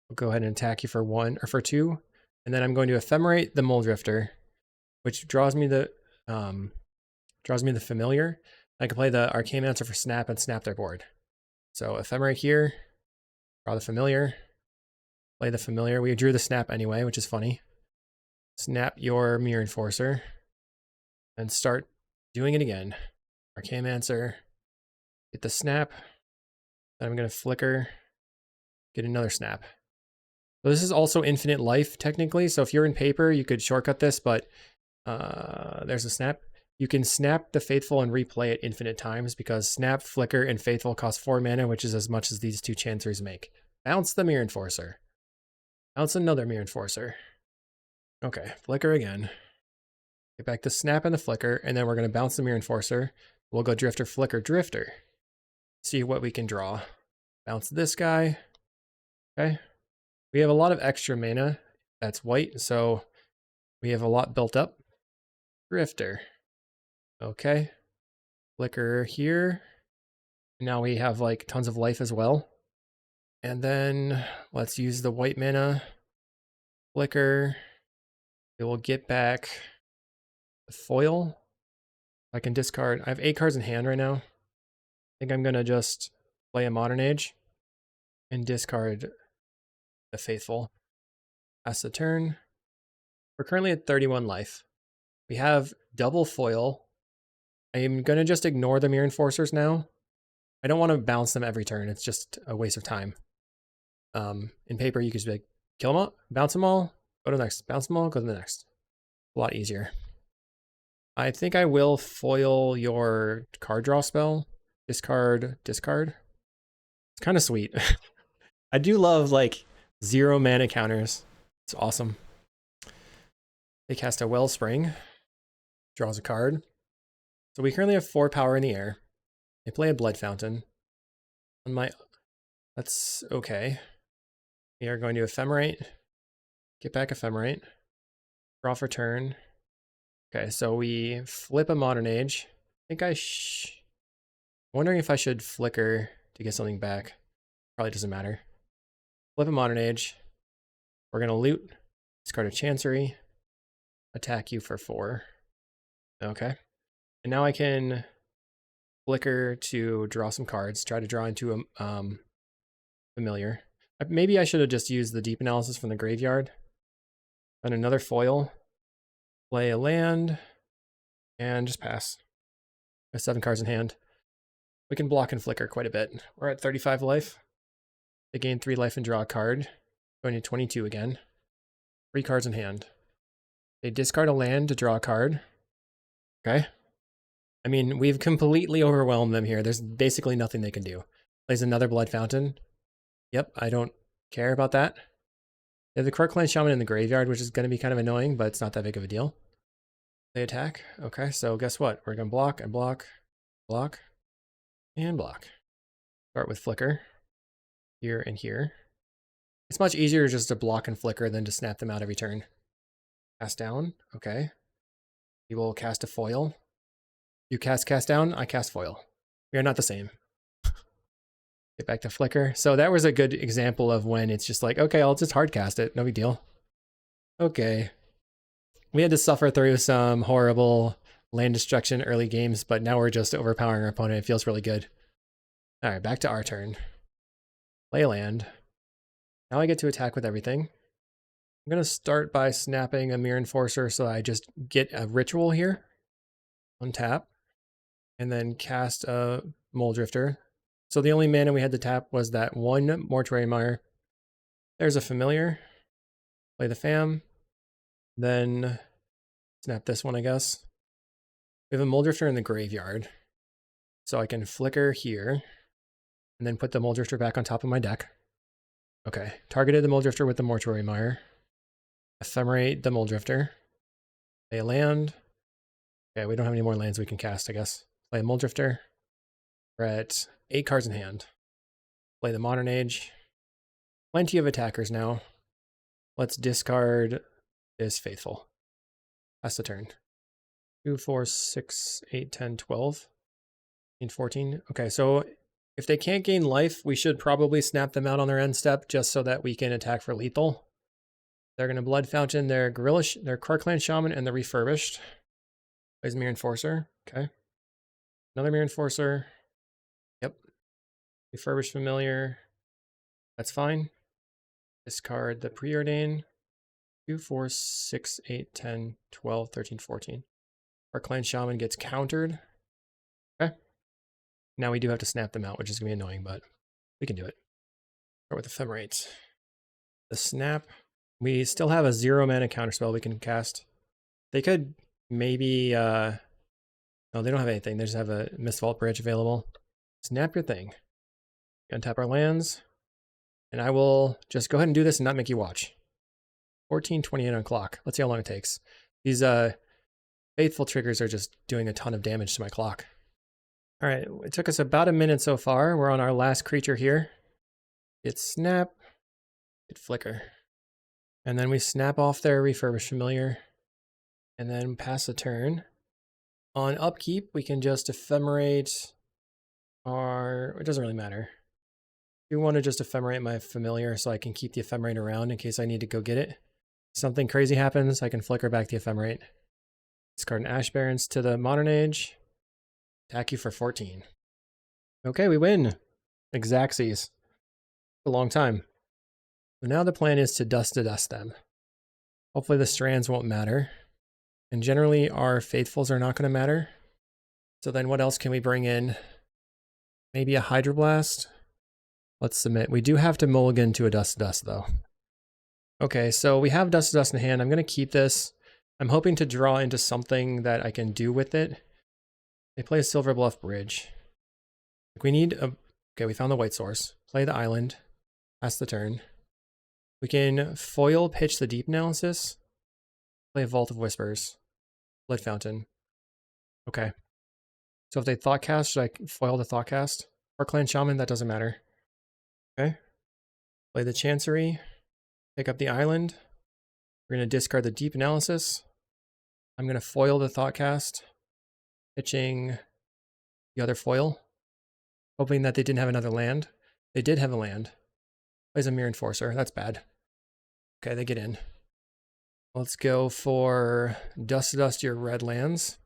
We'll go ahead and attack you for 1 or for 2. And then I'm going to Ephemerate the Muldrifter, which draws me the Familiar. I can play the Archaeomancer for snap and snap their board. So Ephemerate here, draw the Familiar, play the Familiar. We drew the snap anyway, which is funny. Snap your Mere Enforcer and start doing it again. Archaeomancer, get the snap. Then I'm going to Flicker, get another snap. So this is also infinite life, technically. So if you're in paper, you could shortcut this, but there's a snap. You can snap the Faithful and replay it infinite times because snap, Flicker, and Faithful cost 4 mana, which is as much as these 2 Chanceries make. Bounce the Mirror Enforcer. Bounce another Mirror Enforcer. Okay, flicker again. Get back the snap and the flicker, and then we're going to bounce the Mirror Enforcer. We'll go Drifter, Flicker, Drifter. See what we can draw. Bounce this guy. Okay. We have a lot of extra mana. That's white, so we have a lot built up. Drifter. Okay. Flicker here. Now we have like tons of life as well. And then let's use the white mana. Flicker. It will get back the foil. I can discard. I have 8 cards in hand right now. I think I'm going to just play a Modern Age and discard the Faithful. Pass the turn. We're currently at 31 life. We have double foil. I am going to just ignore the Mirror Enforcers now. I don't want to bounce them every turn. It's just a waste of time. In paper, you could just be like, kill them all, bounce them all, go to the next. Bounce them all, go to the next. A lot easier. I think I will foil your card draw spell. Discard, discard. It's kind of sweet. I do love like 0 mana counters. It's awesome. They cast a Wellspring. Draws a card. So we currently have 4 power in the air. They play a Blood Fountain. On my... That's okay. We are going to Ephemerate. Get back Ephemerate. Draw for turn. Okay, so we flip a Modern Age. I think I'm wondering if I should flicker to get something back. Probably doesn't matter. Flip a Modern Age. We're going to loot. Discard a Chancery. Attack you for 4. Okay. And now I can flicker to draw some cards. Try to draw into a familiar. Maybe I should have just used the Deep Analysis from the graveyard. Then another foil. Play a land. And just pass. I have 7 cards in hand. We can block and flicker quite a bit. We're at 35 life. They gain 3 life and draw a card. Going to 22 again. 3 cards in hand. They discard a land to draw a card. Okay. I mean, we've completely overwhelmed them here. There's basically nothing they can do. Plays another Blood Fountain. Yep, I don't care about that. They have the Krark-Clan Shaman in the graveyard, which is going to be kind of annoying, but it's not that big of a deal. They attack. Okay, so guess what? We're going to block and block, block, and block. Start with Flicker. Here and here. It's much easier just to block and flicker than to snap them out every turn. Cast down. Okay. We will cast a foil. You cast down, I cast foil. We are not the same. Get back to flicker. So that was a good example of when it's just like, okay, I'll just hard cast it. No big deal. Okay. We had to suffer through some horrible land destruction early games, but now we're just overpowering our opponent. It feels really good. All right, back to our turn. Play a land. Now I get to attack with everything. I'm going to start by snapping a Mirror Enforcer so I just get a ritual here. Untap. And then cast a Mole Drifter. So the only mana we had to tap was that 1 Mortuary Mire. There's a familiar. Play the fam. Then snap this one, I guess. We have a Mole Drifter in the graveyard. So I can flicker here. And then put the Mole Drifter back on top of my deck. Okay. Targeted the Mole Drifter with the Mortuary Mire. Ephemerate the Mole Drifter. Play a land. Okay, we don't have any more lands we can cast, I guess. Play a Mole Drifter. We're at 8 cards in hand. Play the Modern Age. Plenty of attackers now. Let's discard this Faithful. Pass the turn. 2, 4, 6, 8, 10, 12. 14. Okay, so if they can't gain life, we should probably snap them out on their end step just so that we can attack for lethal. They're going to Blood Fountain their Krark-Clan Shaman and the Refurbished. Plays Mirror Enforcer. Okay. Another Mirror Enforcer. Yep. Refurbished Familiar. That's fine. Discard the Preordain. 2, 4, 6, 8, 10, 12, 13, 14. Our Clan Shaman gets countered. Okay. Now we do have to snap them out, which is going to be annoying, but we can do it. Start with Ephemerate. The snap. We still have a 0 mana counterspell we can cast. They could maybe... no, they don't have anything. They just have a Mistvault Bridge available. Snap your thing. Untap our lands. And I will just go ahead and do this and not make you watch. 14:28 on clock. Let's see how long it takes. These faithful triggers are just doing a ton of damage to my clock. All right, it took us about a minute so far. We're on our last creature here. Hit snap, hit flicker. And then we snap off their refurbished familiar and then pass the turn. On upkeep, we can just ephemerate our, it doesn't really matter. I do want to just ephemerate my familiar so I can keep the ephemerate around in case I need to go get it. Something crazy happens, I can flicker back the ephemerate. Discard an Ash Barrens to the Modern Age. Attack you for 14. Okay, we win. Xaxes. A long time. So now the plan is to dust them. Hopefully the strands won't matter. And generally our faithfuls are not going to matter. So then what else can we bring in? Maybe a Hydroblast? Let's submit. We do have to mulligan to a dust though. Okay, so we have dust in hand. I'm going to keep this. I'm hoping to draw into something that I can do with it. They play a Silver Bluff Bridge. We need a... Okay, we found the white source. Play the island. Pass the turn. We can foil pitch the deep analysis. Play a Vault of Whispers. Blood Fountain. Okay. So if they Thoughtcast, should I foil the Thoughtcast? Or Clan Shaman, that doesn't matter. Okay. Play the Chancery. Pick up the island. We're going to discard the deep analysis. I'm going to foil the Thoughtcast. Pitching the other foil. Hoping that they didn't have another land. They did have a land. Plays a Mirror Enforcer. That's bad. Okay, they get in. Let's go for dust your red lands.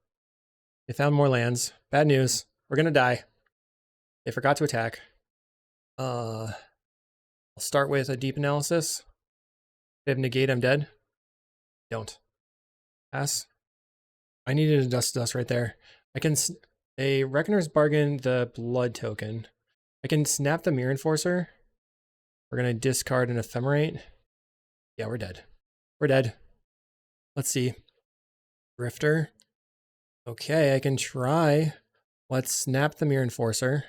They found more lands. Bad news. We're going to die. They forgot to attack. I'll start with a deep analysis. They have negate, I'm dead. Don't. Pass. I needed a dust right there. I can... A Reckoner's Bargain, the blood token. I can snap the Mirror Enforcer. We're going to discard an Ephemerate. Yeah, we're dead. We're dead. Let's see. Drifter. Okay, I can try. Let's snap the Mirror Enforcer.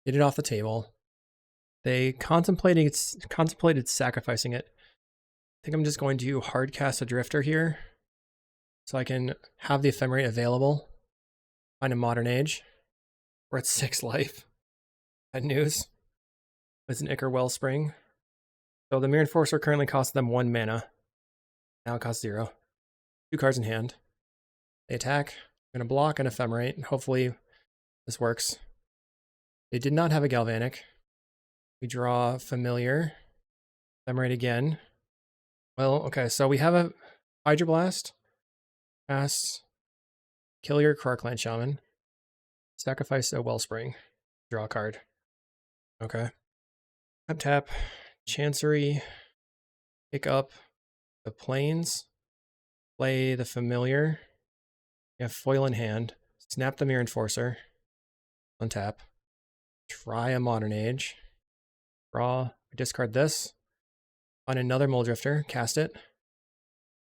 Get it off the table. They contemplated sacrificing it. I think I'm just going to hard cast a Drifter here. So I can have the Ephemerate available. Find a Modern Age. We're at 6 life. Bad news. It's an Ichor Wellspring. So the Mirror Enforcer currently costs them 1 mana. Now it costs 0. 2 cards in hand. They attack. I'm going to block an Ephemerate, and hopefully this works. They did not have a Galvanic. We draw Familiar. Ephemerate again. Well, okay, so we have a Hydroblast. Cast. Kill your Clan Shaman. Sacrifice a Wellspring. Draw a card. Okay. Tap. Chancery. Pick up the Plains. Play the Familiar. You have foil in hand. Snap the Mirror Enforcer. Untap. Try a Modern Age. Draw. Discard this. Find another Muldrifter. Cast it.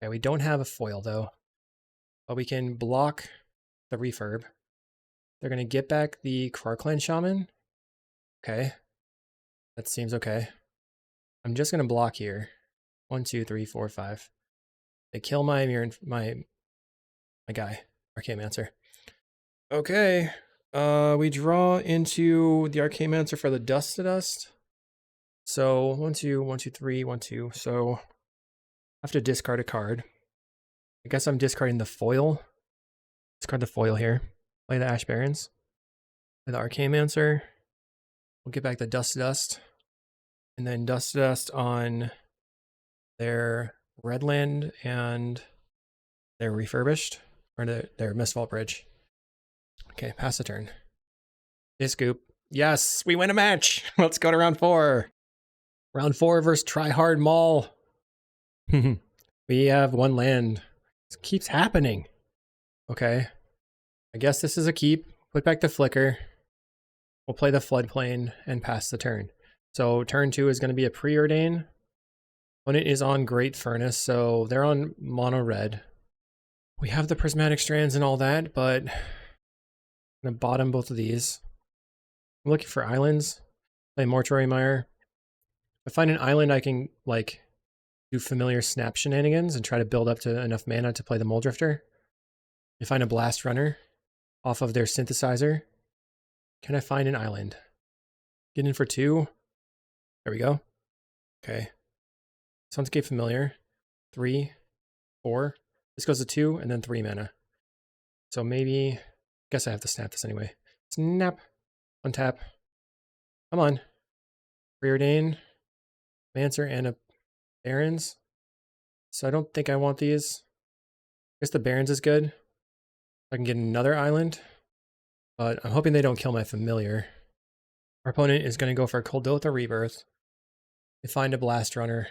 Okay, we don't have a foil though. But we can block the refurb. They're going to get back the Clan Shaman. Okay. That seems okay. I'm just going to block here. 1, 2, 3, 4, 5. They kill my guy. Archaeomancer. Okay. We draw into the Archaeomancer for the dust. So 1, 2, 1, 2, 3, 1, 2. So I have to discard a card. I guess I'm discarding the foil. Discard the foil here. Play the Ash Barrens. Play the Archaeomancer. We'll get back the dust. And then dust on their red land and their refurbished. Or their Mistvault Bridge. Okay, pass the turn. Scoop. Yes, we win a match. Let's go to round 4. Round 4 versus Try Hard Maul. We have 1 land. This keeps happening. Okay. I guess this is a keep. Put back the Flicker. We'll play the Floodplain and pass the turn. So turn 2 is going to be a Preordain. Opponent is on Great Furnace, so they're on mono red. We have the Prismatic Strands and all that, but I'm going to bottom both of these. I'm looking for islands. Play Mortuary Mire. If I find an island, I can like do familiar snap shenanigans and try to build up to enough mana to play the Mole Drifter. If I find a Blast Runner off of their synthesizer, can I find an island? Get in for 2. There we go. Okay. Sunscape Familiar. 3, 4. This goes to 2 and then 3 mana. So maybe, I guess I have to snap this anyway. Snap. Untap. Come on. Preordain. Mancer and a Barons. So I don't think I want these. I guess the Barons is good. I can get another island. But I'm hoping they don't kill my familiar. Our opponent is going to go for a Kuldotha Rebirth. They find a Blast Runner.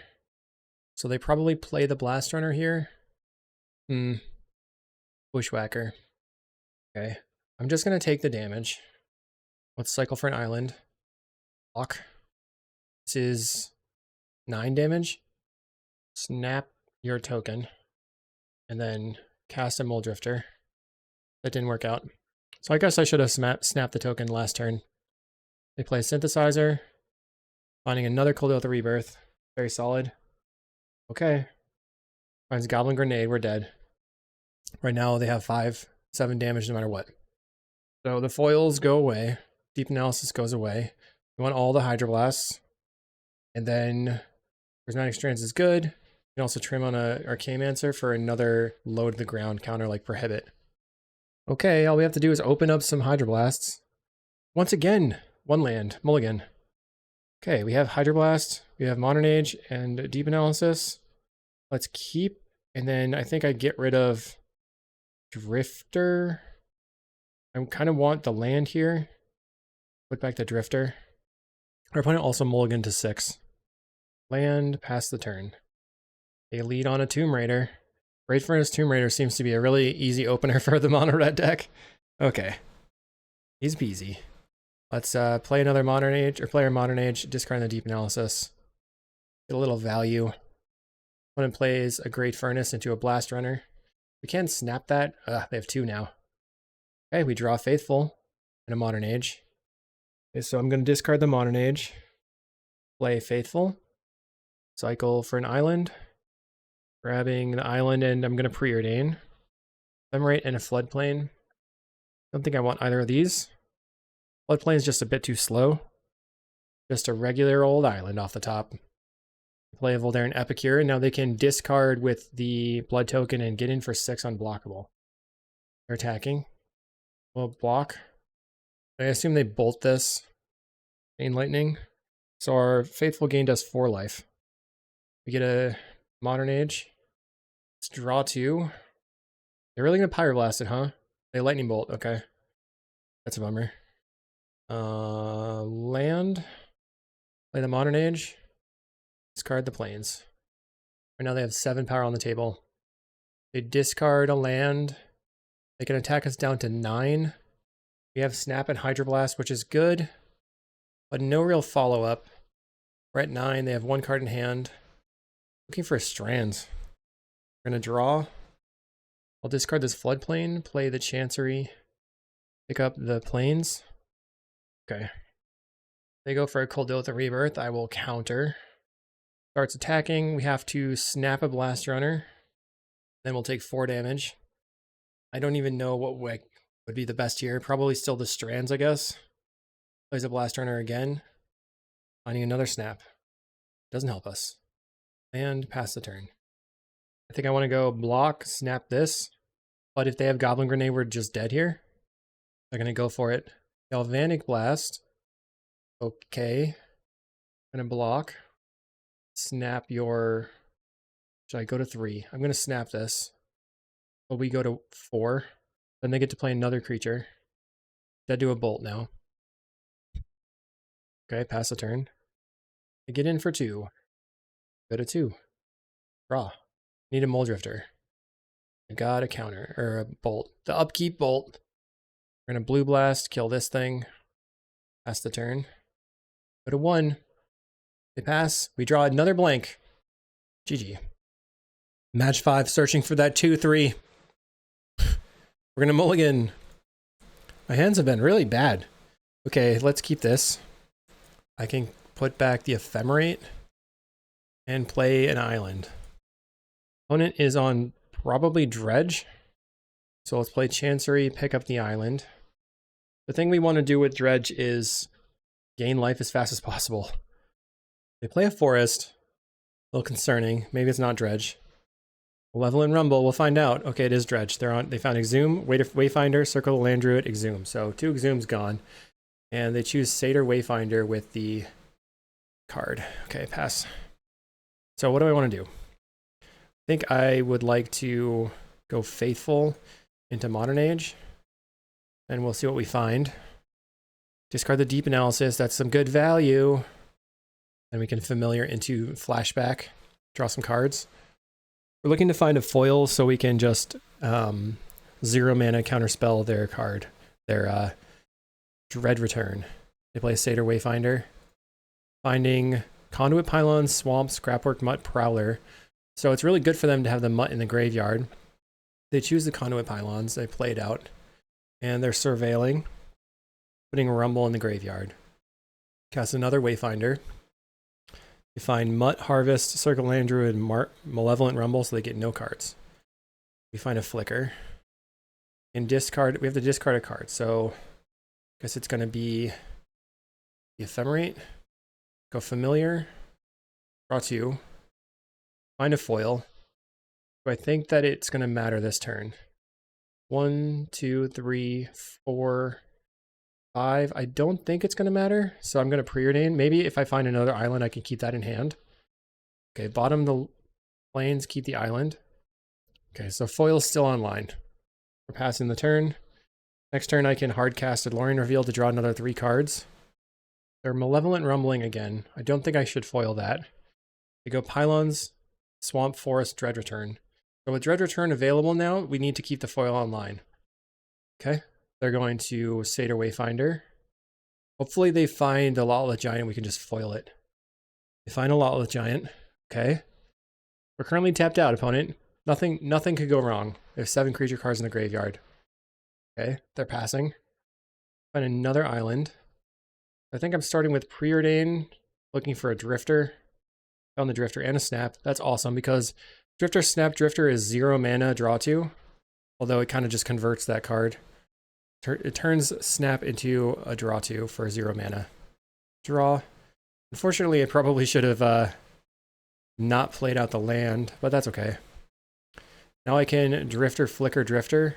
So they probably play the Blast Runner here. Bushwhacker. Okay. I'm just going to take the damage. Let's cycle for an island. Block. This is 9 damage. Snap your token. And then cast a Mole Drifter. That didn't work out. So I guess I should have snapped the token last turn. They play a Synthesizer. Finding another Kuldotha Rebirth. Very solid. Okay. Finds Goblin Grenade. We're dead. Right now they have 5, 7 damage no matter what. So the foils go away. Deep Analysis goes away. We want all the Hydroblasts. And then Prismatic Strands is good. You can also trim on a Arcanemancer for another low to the ground counter like Prohibit. Okay, all we have to do is open up some Hydroblasts. Once again, 1 land, mulligan. Okay, we have Hydroblast, we have Modern Age, and Deep Analysis. Let's keep, and then I think I get rid of Drifter. I kind of want the land here. Put back the Drifter. Our opponent also mulligan to 6. Land, pass the turn. They lead on a Tomb Raider. Great Furnace Tomb Raider seems to be a really easy opener for the mono red deck. Okay. Easy peasy. Let's play another Modern Age, or play our Modern Age, discard the Deep Analysis. Get a little value. Opponent plays a Great Furnace into a Blast Runner. We can snap that. They have 2 now. Okay, we draw Faithful and a Modern Age. Okay, so I'm going to discard the Modern Age. Play Faithful. Cycle for an island. Grabbing the island, and I'm going to preordain. Ephemerate and a Floodplain. Don't think I want either of these. Floodplain is just a bit too slow. Just a regular old island off the top. Play a Voldaren Epicure. Now they can discard with the blood token and get in for 6 unblockable. They're attacking. We'll block. I assume they bolt this. Chain Lightning. So our Faithful gain does 4 life. We get a Modern Age. Let's draw 2. They're really going to Pyroblast it, huh? They Lightning Bolt. Okay. That's a bummer. Land. Play the Modern Age. Discard the Plains. Right now they have 7 power on the table. They discard a land. They can attack us down to 9. We have Snap and Hydroblast, which is good, but no real follow-up. We're at 9. They have 1 card in hand. Looking for Strands. We're going to draw. I'll discard this Floodplain, play the Chancery, pick up the Plains. Okay. They go for a Kuldotha Rebirth. I will counter. Starts attacking. We have to snap a Blast Runner. Then we'll take 4 damage. I don't even know what would be the best here. Probably still the Strands, I guess. Plays a Blast Runner again. Finding another snap. Doesn't help us. And pass the turn. I think I want to go block, snap this. But if they have Goblin Grenade, we're just dead here. They're going to go for it. Galvanic Blast. Okay. I'm going to block. Snap your... Should I go to 3? I'm going to snap this. But we go to 4. Then they get to play another creature. Dead to a Bolt now. Okay, pass the turn. I get in for 2. Go to 2. Draw. Need a Mole Drifter. I got a counter, or a Bolt. The Upkeep Bolt. We're going to Blue Blast, kill this thing. Pass the turn. Go to 1. They pass. We draw another blank. GG. Match 5, searching for that 2-3. We're going to mulligan. My hands have been really bad. Okay, let's keep this. I can put back the Ephemerate. and play an island. Opponent is on probably Dredge. So let's play Chancery, pick up the island. The thing we want to do with Dredge is gain life as fast as possible. They play a forest. A little concerning. Maybe it's not Dredge. Malevolent Rumble, we'll find out. Okay, it is Dredge. They found Exhume, Wayfinder, Circle the Land Druid, Exhume. So 2 Exhumes gone. And they choose Satyr Wayfinder with the card. Okay, pass. So what do I want to do? I think I would like to go Faithful into Modern Age. And we'll see what we find. Discard the Deep Analysis. That's some good value. And we can Familiar into Flashback. Draw some cards. We're looking to find a foil so we can just 0 mana counterspell their card. Their Dread Return. They play Satyr Wayfinder. Finding Conduit Pylons, Swamp, Scrapwork, Mutt, Prowler. So it's really good for them to have the Mutt in the graveyard. They choose the Conduit Pylons. They play it out. And they're surveilling. Putting a Rumble in the graveyard. Cast another Wayfinder. You find Mutt, Harvest, Circle Land Druid, Malevolent Rumble, so they get no cards. We find a Flicker. And discard, we have to discard a card. So I guess it's going to be the Ephemerate. Go Familiar. Draw 2. Find a foil. So I think that it's going to matter this turn. 1, 2, 3, 4, 5. I don't think it's going to matter, so I'm going to preordain. Maybe if I find another island, I can keep that in hand. Okay, bottom the plains, keep the island. Okay, so foil's still online. We're passing the turn. Next turn, I can hard cast a Lorien Reveal to draw another 3 cards. They're Malevolent Rumbling again. I don't think I should foil that. They go Pylons, Swamp, Forest, Dread Return. So with Dread Return available now, we need to keep the foil online. Okay, they're going to Satyr Wayfinder. Hopefully they find a Lotleth Giant, we can just foil it. They find a Lotleth Giant. Okay. We're currently tapped out, opponent. Nothing could go wrong. There's 7 creature cards in the graveyard. Okay, they're passing. Find another island. I think I'm starting with Preordain, looking for a Drifter. Found the Drifter and a Snap. That's awesome because Drifter, Snap, Drifter is 0 mana, draw 2. Although it kind of just converts that card. It turns Snap into a draw 2 for 0 mana. Draw. Unfortunately, I probably should have not played out the land, but that's okay. Now I can Drifter, Flicker, Drifter.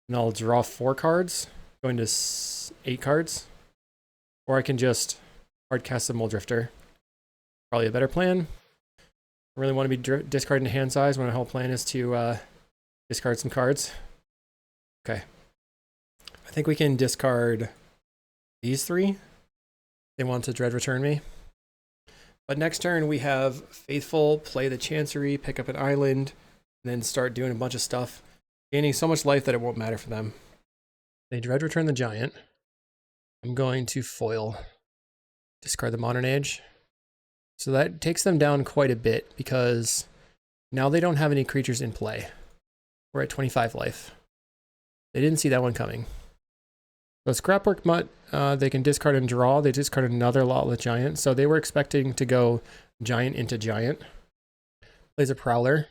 And I'll draw 4 cards, going to 8 cards. Or I can just hardcast the Mole Drifter. Probably a better plan. I really want to be discarding hand size when my whole plan is to discard some cards. Okay. I think we can discard these 3. They want to Dread Return me. But next turn we have Faithful, play the Chancery, pick up an island, and then start doing a bunch of stuff. Gaining so much life that it won't matter for them. They Dread Return the Giant. I'm going to foil. Discard the Modern Age. So that takes them down quite a bit because now they don't have any creatures in play. We're at 25 life. They didn't see that one coming. So Scrapwork Mutt, they can discard and draw. They discarded another Lotleth Giant. So they were expecting to go Giant into Giant. Plays a Prowler.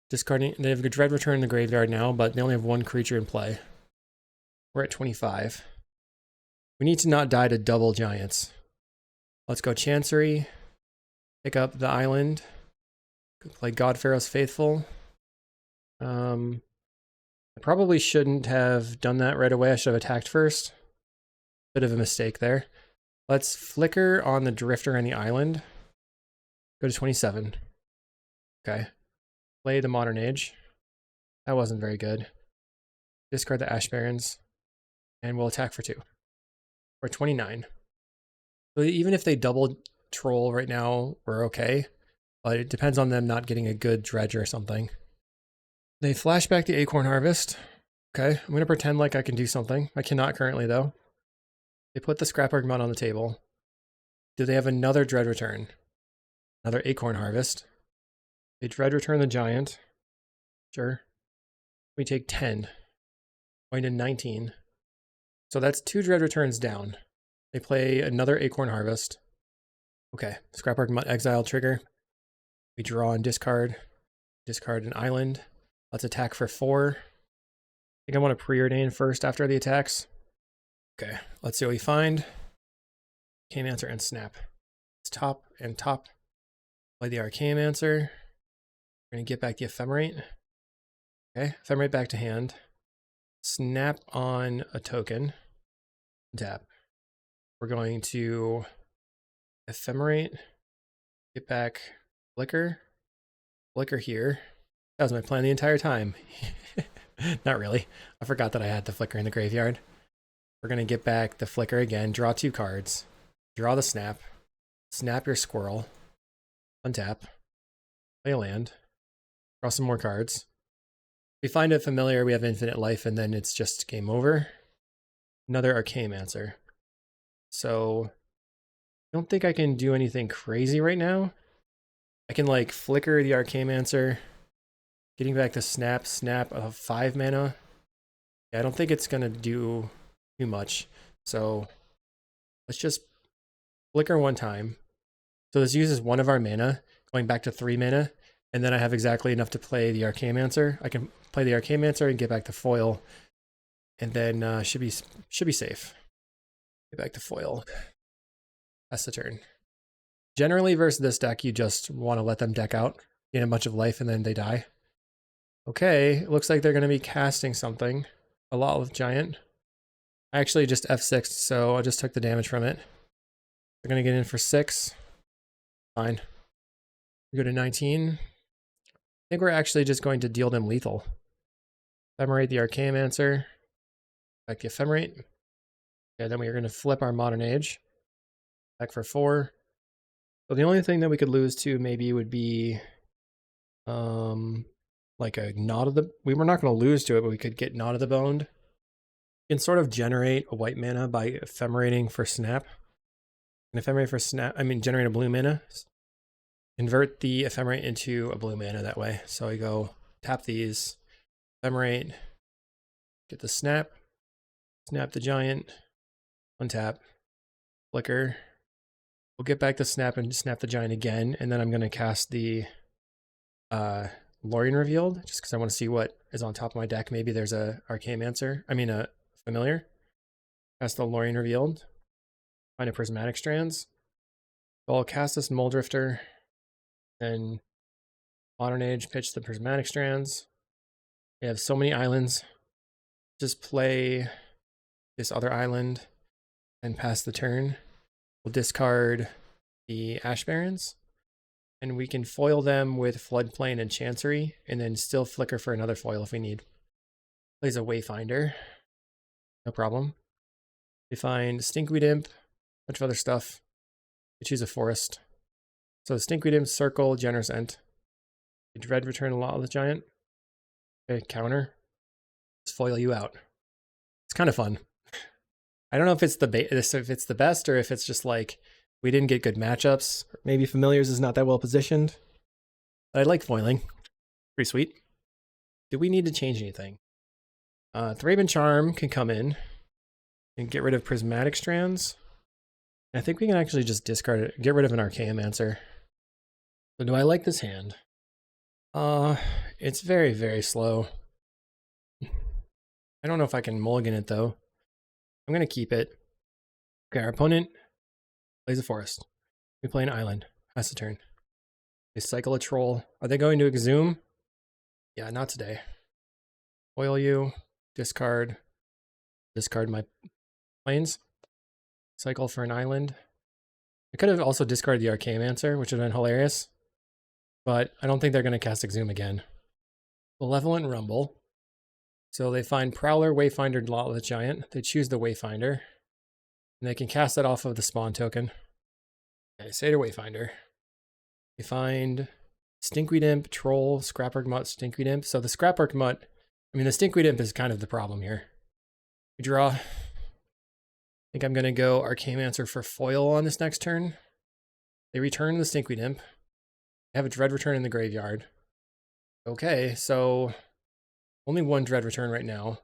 Discarding, they have a Dread Return in the graveyard now, but they only have 1 creature in play. We're at 25. We need to not die to double Giants. Let's go Chancery. Pick up the island. Play Godpharaoh's Faithful. I probably shouldn't have done that right away. I should have attacked first. Bit of a mistake there. Let's Flicker on the Drifter and the island. Go to 27. Okay. Play the Modern Age. That wasn't very good. Discard the Ash Barrens. And we'll attack for 2. We're 29. So even if they double Troll right now, we're okay. But it depends on them not getting a good Dredge or something. They flash back the Acorn Harvest. Okay, I'm going to pretend like I can do something. I cannot currently, though. They put the Scrapwork Mutt on the table. Do they have another Dread Return? Another Acorn Harvest. They Dread Return the Giant. Sure. We take 10. Going to 19. So that's 2 Dread Returns down. They play another Acorn Harvest. Okay, Scrapwork Mutt exile trigger. We draw and discard an island. Let's attack for 4. I think I want to preordain first after the attacks. Okay, let's see what we find. Arcane-Mancer and Snap. It's top and top. Play the Arcane-Mancer. We're going to get back the Ephemerate. Okay, Ephemerate back to hand. Snap on a token. Tap. We're going to Ephemerate. Get back Flicker. Flicker here. That was my plan the entire time. Not really. I forgot that I had the Flicker in the graveyard. We're going to get back the Flicker again. Draw 2 cards. Draw the Snap. Snap your Squirrel. Untap. Play a land. Draw some more cards. If we find a familiar, we have infinite life, and then it's just game over. Another Arcane-Mancer. So I don't think I can do anything crazy right now. I can like flicker the Arcane-Mancer, getting back the snap of 5 mana. Yeah, I don't think it's gonna do too much. So let's just flicker 1 time. So this uses 1 of our mana, going back to 3 mana, and then I have exactly enough to play the Arcane-Mancer. I can play the Arcane-Mancer and get back the foil, and then should be safe. Get back to foil. That's the turn. Generally versus this deck, you just want to let them deck out, gain a bunch of life, and then they die. Okay, it looks like they're going to be casting something. A Lawless Giant. I actually just F6, so I just took the damage from it. They're going to get in for 6. Fine. We go to 19. I think we're actually just going to deal them lethal. Ephemerate the Arcane-Mancer. Back the Ephemerate. Okay, then we are going to flip our Modern Age. Back for 4. So the only thing that we could lose to maybe would be like a Knot of the... We were not going to lose to it, but we could get Knot of the Boned. You can sort of generate a white mana by ephemerating for Snap. And ephemerate for Snap, I mean generate a blue mana. Convert the ephemerate into a blue mana that way. So I go tap these, ephemerate, get the Snap, Snap the Giant, untap, flicker. We'll get back the Snap and Snap the Giant again, and then I'm going to cast the Lorien Revealed, just because I want to see what is on top of my deck. Maybe there's a Arcane-Mancer, a Familiar. Cast the Lorien Revealed, find a Prismatic Strands. So I'll cast this Muldrifter, then Modern Age, pitch the Prismatic Strands. We have so many islands. Just play this other island and pass the turn. We'll discard the Ash Barrens, and we can foil them with Floodplain and Chancery, and then still flicker for another foil if we need. Plays a Wayfinder. No problem. We find Stinkweed Imp, a bunch of other stuff. We choose a forest. So Stinkweed Imp, Circle, Generous Ent. We Dread Return a Lawless Giant. Okay, counter. Let's foil you out. It's kind of fun. I don't know if it's the best or if it's just like we didn't get good matchups. Maybe Familiars is not that well positioned. But I like foiling. Pretty sweet. Do we need to change anything? Thraben Charm can come in and get rid of Prismatic Strands. I think we can actually just discard it, get rid of an Arcane-Mancer. So do I like this hand? It's very, very slow. I don't know if I can mulligan it though. I'm going to keep it. Okay, our opponent plays a forest. We play an island. That's the turn. They cycle a troll. Are they going to exhume? Yeah, not today. Foil you. Discard. Discard my plains. Cycle for an island. I could have also discarded the Arcane-Mancer, which would have been hilarious. But I don't think they're going to cast Exhume again. Malevolent Rumble. So they find Prowler, Wayfinder, Lawless Giant. They choose the Wayfinder. And they can cast that off of the spawn token. Okay, say to Wayfinder. They find Stinkweed Imp, Troll, Scrapwork Mutt, Stinkweed Imp. So the Scrapwork Mutt, the Stinkweed Imp is kind of the problem here. We draw. I think I'm going to go Arcane-Mancer for foil on this next turn. They return the Stinkweed Imp. They have a Dread Return in the graveyard. Okay, so only one Dread Return right now.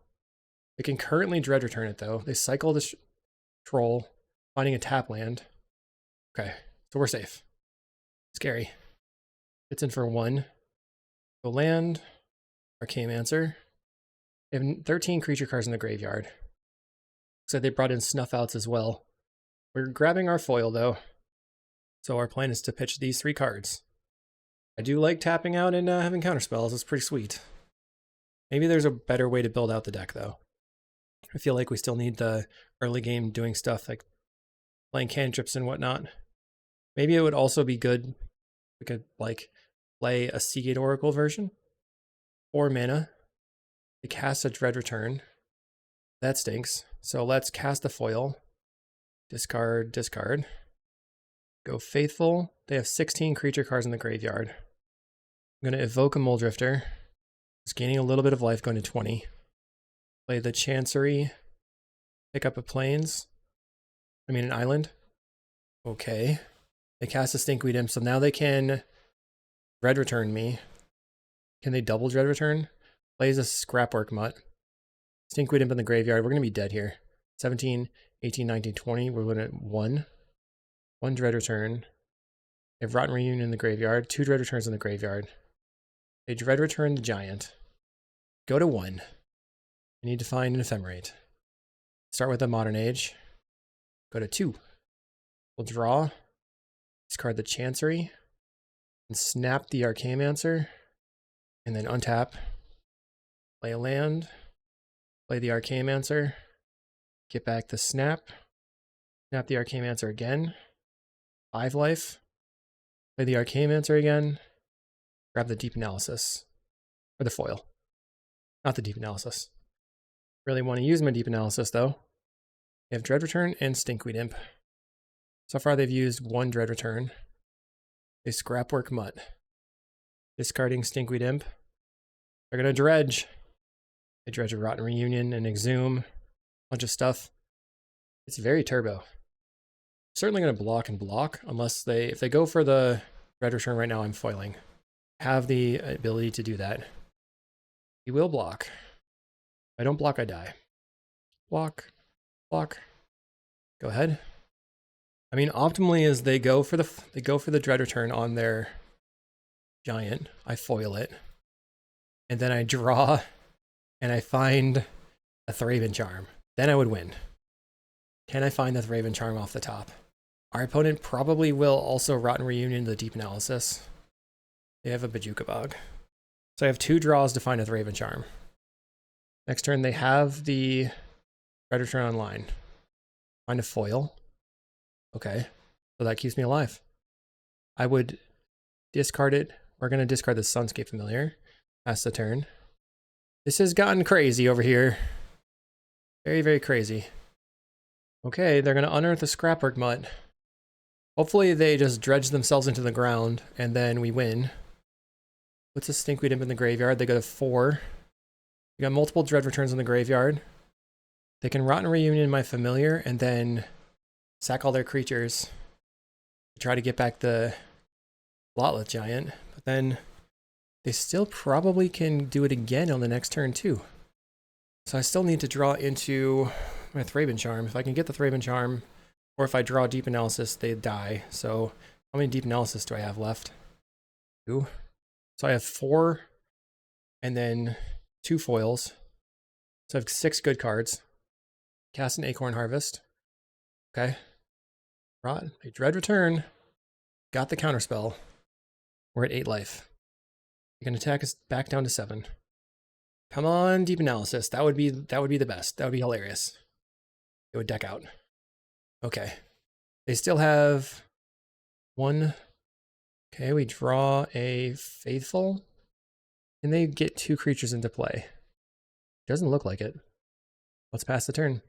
They can currently Dread Return it though. They cycle this Troll, finding a tap land. Okay, So we're safe. Scary. It's in for 1. Go land. Arcane Answer. They have 13 creature cards in the graveyard. Looks like they brought in Snuff Outs as well. We're grabbing our foil though. So our plan is to pitch these 3 cards. I do like tapping out and having counterspells. It's pretty sweet. Maybe there's a better way to build out the deck though. I feel like we still need the early game doing stuff like playing cantrips and whatnot. Maybe it would also be good. We could like play a Seagate Oracle version. 4 mana. They cast a Dread Return. That stinks. So let's cast the foil. Discard, discard. Go Faithful. They have 16 creature cards in the graveyard. I'm going to evoke a Muldrifter. It's gaining a little bit of life, going to 20. Play the Chancery. Pick up a Plains. An island. Okay. They cast a Stinkweed Imp, so now they can Dread Return me. Can they double Dread Return? Plays a Scrapwork Mutt. Stinkweed Imp in the graveyard. We're going to be dead here. 17, 18, 19, 20. We're going at 1. 1 Dread Return. They have Rotten Reunion in the graveyard. 2 Dread Returns in the graveyard. They Dread Return the Giant. Go to 1. I need to find an Ephemerate. Start with a Modern Age. Go to 2. We'll draw. Discard the Chancery. And snap the Arcane-Mancer. And then untap. Play a land. Play the Arcane-Mancer. Get back the snap. Snap the Arcane-Mancer again. 5 life. Play the Arcane-Mancer again. Grab the Deep Analysis. Or the foil. Not the Deep Analysis. Really want to use my Deep Analysis though. They have Dread Return and Stinkweed Imp. So far they've used 1 Dread Return. They Scrapwork Mutt. Discarding Stinkweed Imp. They're going to Dredge. They Dredge a Rotten Reunion and Exhume. Bunch of stuff. It's very turbo. Certainly going to block and block unless if they go for the Dread Return right now, I'm foiling. Have the ability to do that. He will block. If I don't block, I die. Block. Block. Go ahead. Optimally is they go for the Dread Return on their Giant. I foil it. And then I draw and I find a Thraben Charm. Then I would win. Can I find the Thraben Charm off the top? Our opponent probably will also Rotten Reunion the Deep Analysis. They have a Bajuka Bog. So I have 2 draws to find a Thraben Charm. Next turn they have the Dread Return online. Find a foil. Okay. So that keeps me alive. I would discard it. We're going to discard the Sunscape Familiar. Pass the turn. This has gotten crazy over here. Very, very crazy. Okay, they're going to unearth the Scrapwork Mutt. Hopefully they just dredge themselves into the ground and then we win. Puts a Stinkweed Imp in the graveyard. They go to 4. We got multiple Dread Returns in the graveyard. They can Rotten Reunion my Familiar and then sack all their creatures to try to get back the Blotleth Giant. But then they still probably can do it again on the next turn too. So I still need to draw into my Thraben Charm. If I can get the Thraben Charm, or if I draw Deep Analysis, they die. So how many Deep Analysis do I have left? 2. So I have 4 and then 2 foils. So I have 6 good cards. Cast an Acorn Harvest. Okay. Rot. A Dread Return. Got the counterspell. We're at 8 life. You can attack us back down to 7. Come on, Deep Analysis. That would be the best. That would be hilarious. It would deck out. Okay. They still have 1. Okay, we draw a Faithful. And they get 2 creatures into play. Doesn't look like it. Let's pass the turn.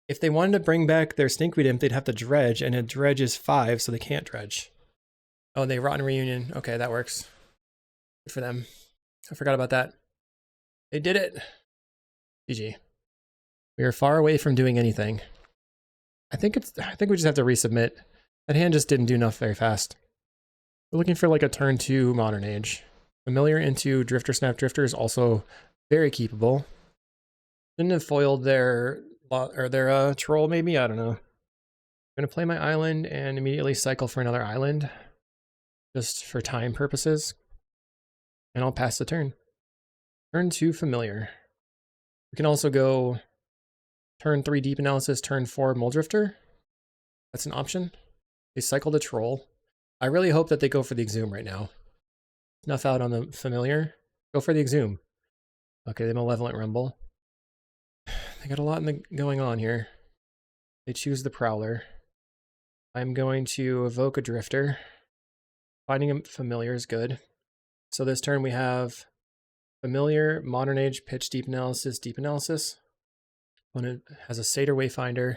If they wanted to bring back their Stinkweed Imp, they'd have to Dredge, and a Dredge is 5, so they can't Dredge. Oh, and they Rotten Reunion. Okay, that works. Good for them. I forgot about that. They did it. GG. We are far away from doing anything. I think we just have to resubmit. That hand just didn't do enough very fast. We're looking for like a turn 2 Modern Age. Familiar into Drifter Snap Drifter is also very keepable. Shouldn't have foiled their troll maybe? I don't know. I'm going to play my island and immediately cycle for another island, just for time purposes. And I'll pass the turn. Turn 2 familiar. We can also go turn 3 deep analysis, turn 4 Muldrifter. That's an option. They cycle the troll. I really hope that they go for the exhume right now. Snuff out on the familiar. Go for the exhume. Okay, the malevolent rumble. They got a lot going on here. They choose the prowler. I'm going to evoke a drifter. Finding a familiar is good. So this turn we have familiar, modern age, pitch, deep analysis, deep analysis. Opponent has a Satyr Wayfinder.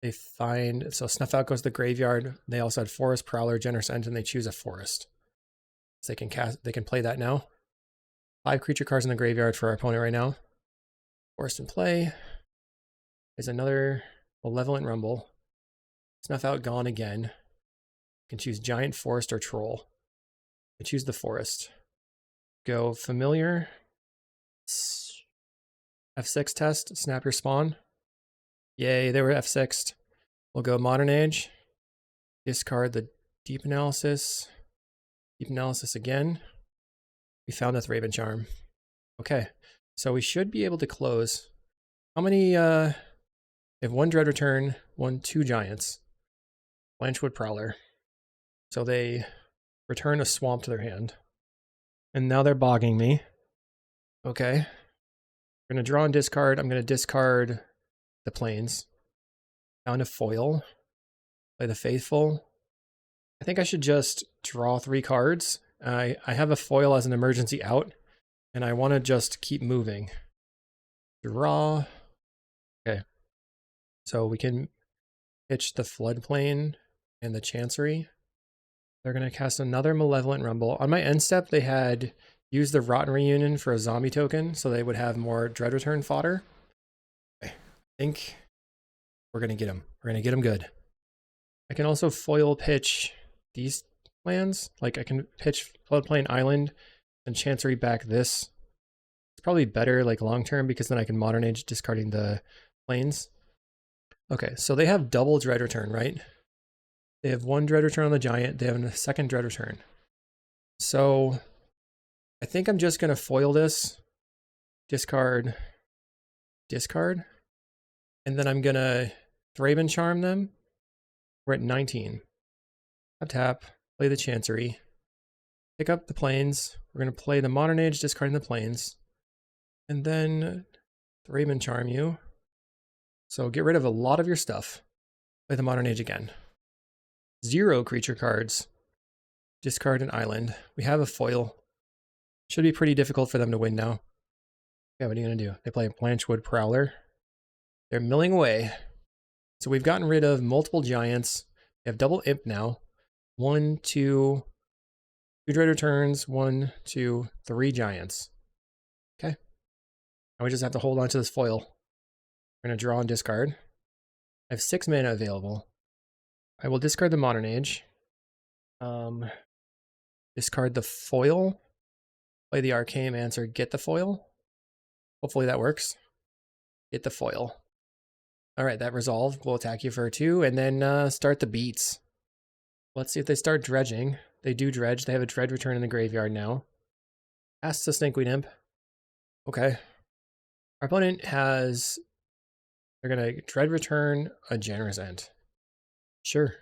They find, so Snuff Out goes to the graveyard. They also had Forest, Prowler, Generous End, and they choose a Forest. So they can play that now. 5 creature cards in the graveyard for our opponent right now. Forest in play. There's another Malevolent Rumble. Snuff Out gone again. You can choose Giant, Forest, or Troll. I choose the Forest. Go familiar. F6 test, snap your spawn. Yay, they were F6'd. We'll go modern age. Discard the deep analysis. Deep analysis again. We found the Thraben Charm. Okay, so we should be able to close. How many, they have 1 Dread Return, 2 Giants. Blanchwood Prowler. So they return a swamp to their hand. And now they're bogging me. Okay. We're going to draw and discard. I'm going to discard the plains. Down to foil. Play the Faithful. I think I should just draw 3 cards. I have a foil as an emergency out, and I want to just keep moving. Draw. Okay. So we can pitch the Floodplain and the Chancery. They're going to cast another Malevolent Rumble. On my end step, they had used the Rotten Reunion for a zombie token, so they would have more Dread Return fodder. Okay. I think we're going to get them. We're going to get them good. I can also foil pitch these lands. Like I can pitch Floodplain Island and Chancery back this. It's probably better like long term because then I can modern age discarding the plains. Okay, so they have double Dread Return, right? They have 1 Dread Return on the Giant. They have a 2nd Dread Return. So I think I'm just going to foil this. Discard. Discard. And then I'm going to Thraben Charm them. We're at 19. Tap. Play the Chancery. Pick up the plains. We're going to play the Modern Age, discarding the plains. And then Thraben Charm you. So get rid of a lot of your stuff. Play the Modern Age again. 0 creature cards. Discard an island. We have a foil. Should be pretty difficult for them to win now. Yeah, what are you going to do? They play Blanchwood Prowler. They're milling away. So we've gotten rid of multiple giants. They have double imp now. 1, 2, 2 Dread Returns. 1, 2, 3 giants. Okay. Now we just have to hold on to this foil. We're going to draw and discard. I have 6 mana available. I will discard the Modern Age. Discard the foil. Play the Arcane Answer, get the foil. Hopefully that works. Get the foil. All right, that resolved. We'll attack you for 2 and then start the beats. Let's see if they start dredging. They do dredge. They have a Dread Return in the graveyard now. Asks the Snakeweed Imp. Okay. Our opponent has... They're going to Dread Return a Generous End. Sure.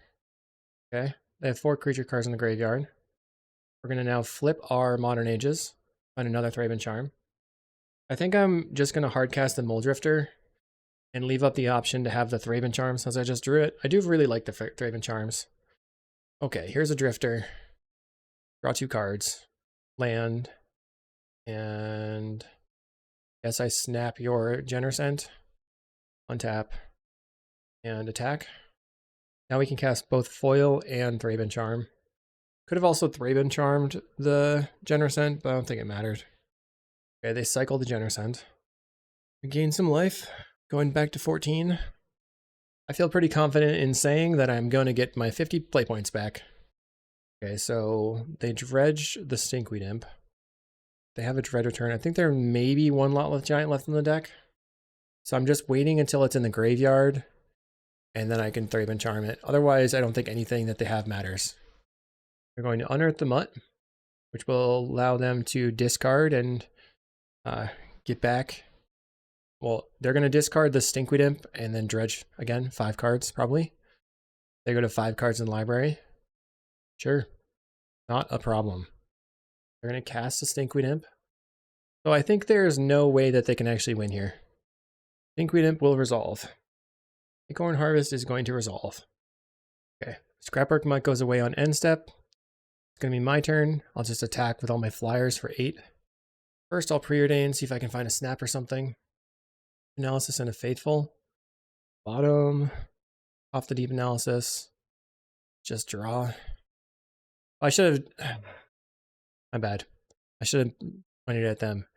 Okay. They have 4 creature cards in the graveyard. We're going to now flip our Modern Ages. Find another Thraben Charm. I think I'm just going to hardcast the Muldrifter and leave up the option to have the Thraben Charm since I just drew it. I do really like the Thraben Charms. Okay, here's a Drifter. Draw 2 cards. Land. And yes, I snap your Generous End. Untap. And attack. Now we can cast both Foil and Thraben Charm. Could have also Thraben Charmed the Generous End, but I don't think it mattered. Okay, they cycle the Generous End. We gain some life. Going back to 14. I feel pretty confident in saying that I'm going to get my 50 play points back. Okay, so they dredge the Stinkweed Imp. They have a Dread Return. I think there may be 1 Lot Giant left in the deck. So I'm just waiting until it's in the graveyard. and then I can Thraben Charm it. Otherwise, I don't think anything that they have matters. We're going to Unearth the Mutt, which will allow them to discard and get back. Well, they're going to discard the Stinkweed Imp and then Dredge again, 5 cards probably. They go to 5 cards in the library. Sure, not a problem. They're going to cast the Stinkweed Imp. So I think there's no way that they can actually win here. Stinkweed Imp will resolve. Acorn Harvest is going to resolve. Okay, Scrapwork Mutt goes away on end step. It's going to be my turn. I'll just attack with all my flyers for 8. First, I'll preordain, see if I can find a snap or something. Analysis and a Faithful. Bottom. Off the Deep Analysis. Just draw. I should have... My bad. I should have pointed at them.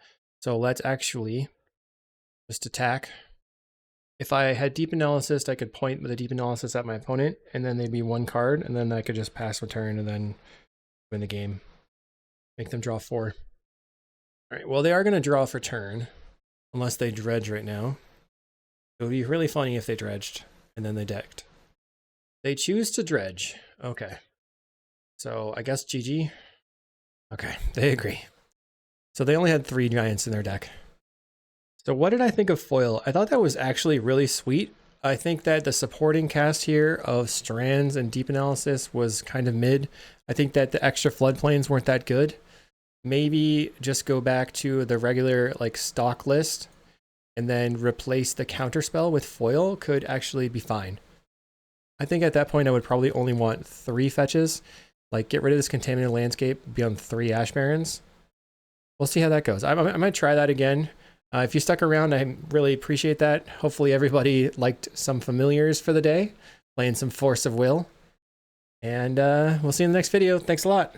So let's actually just attack. If I had Deep Analysis, I could point with a Deep Analysis at my opponent, and then they'd be 1 card, and then I could just pass return and then win the game. Make them draw 4. All right, well, they are going to draw for turn, unless they dredge right now. It would be really funny if they dredged, and then they decked. They choose to dredge. Okay. So I guess GG. Okay, they agree. So they only had 3 giants in their deck. So what did I think of foil? I thought that was actually really sweet. I think that the supporting cast here of Strands and Deep Analysis was kind of mid. I think that the extra floodplains weren't that good. Maybe just go back to the regular like stock list and then replace the counterspell with foil could actually be fine. I think at that point I would probably only want 3 fetches. Like get rid of this Contaminated Landscape, be on 3 Ash Barrens. We'll see how that goes. I might try that again. If you stuck around, I really appreciate that. Hopefully everybody liked some familiars for the day, playing some Force of Will. And we'll see you in the next video. Thanks a lot.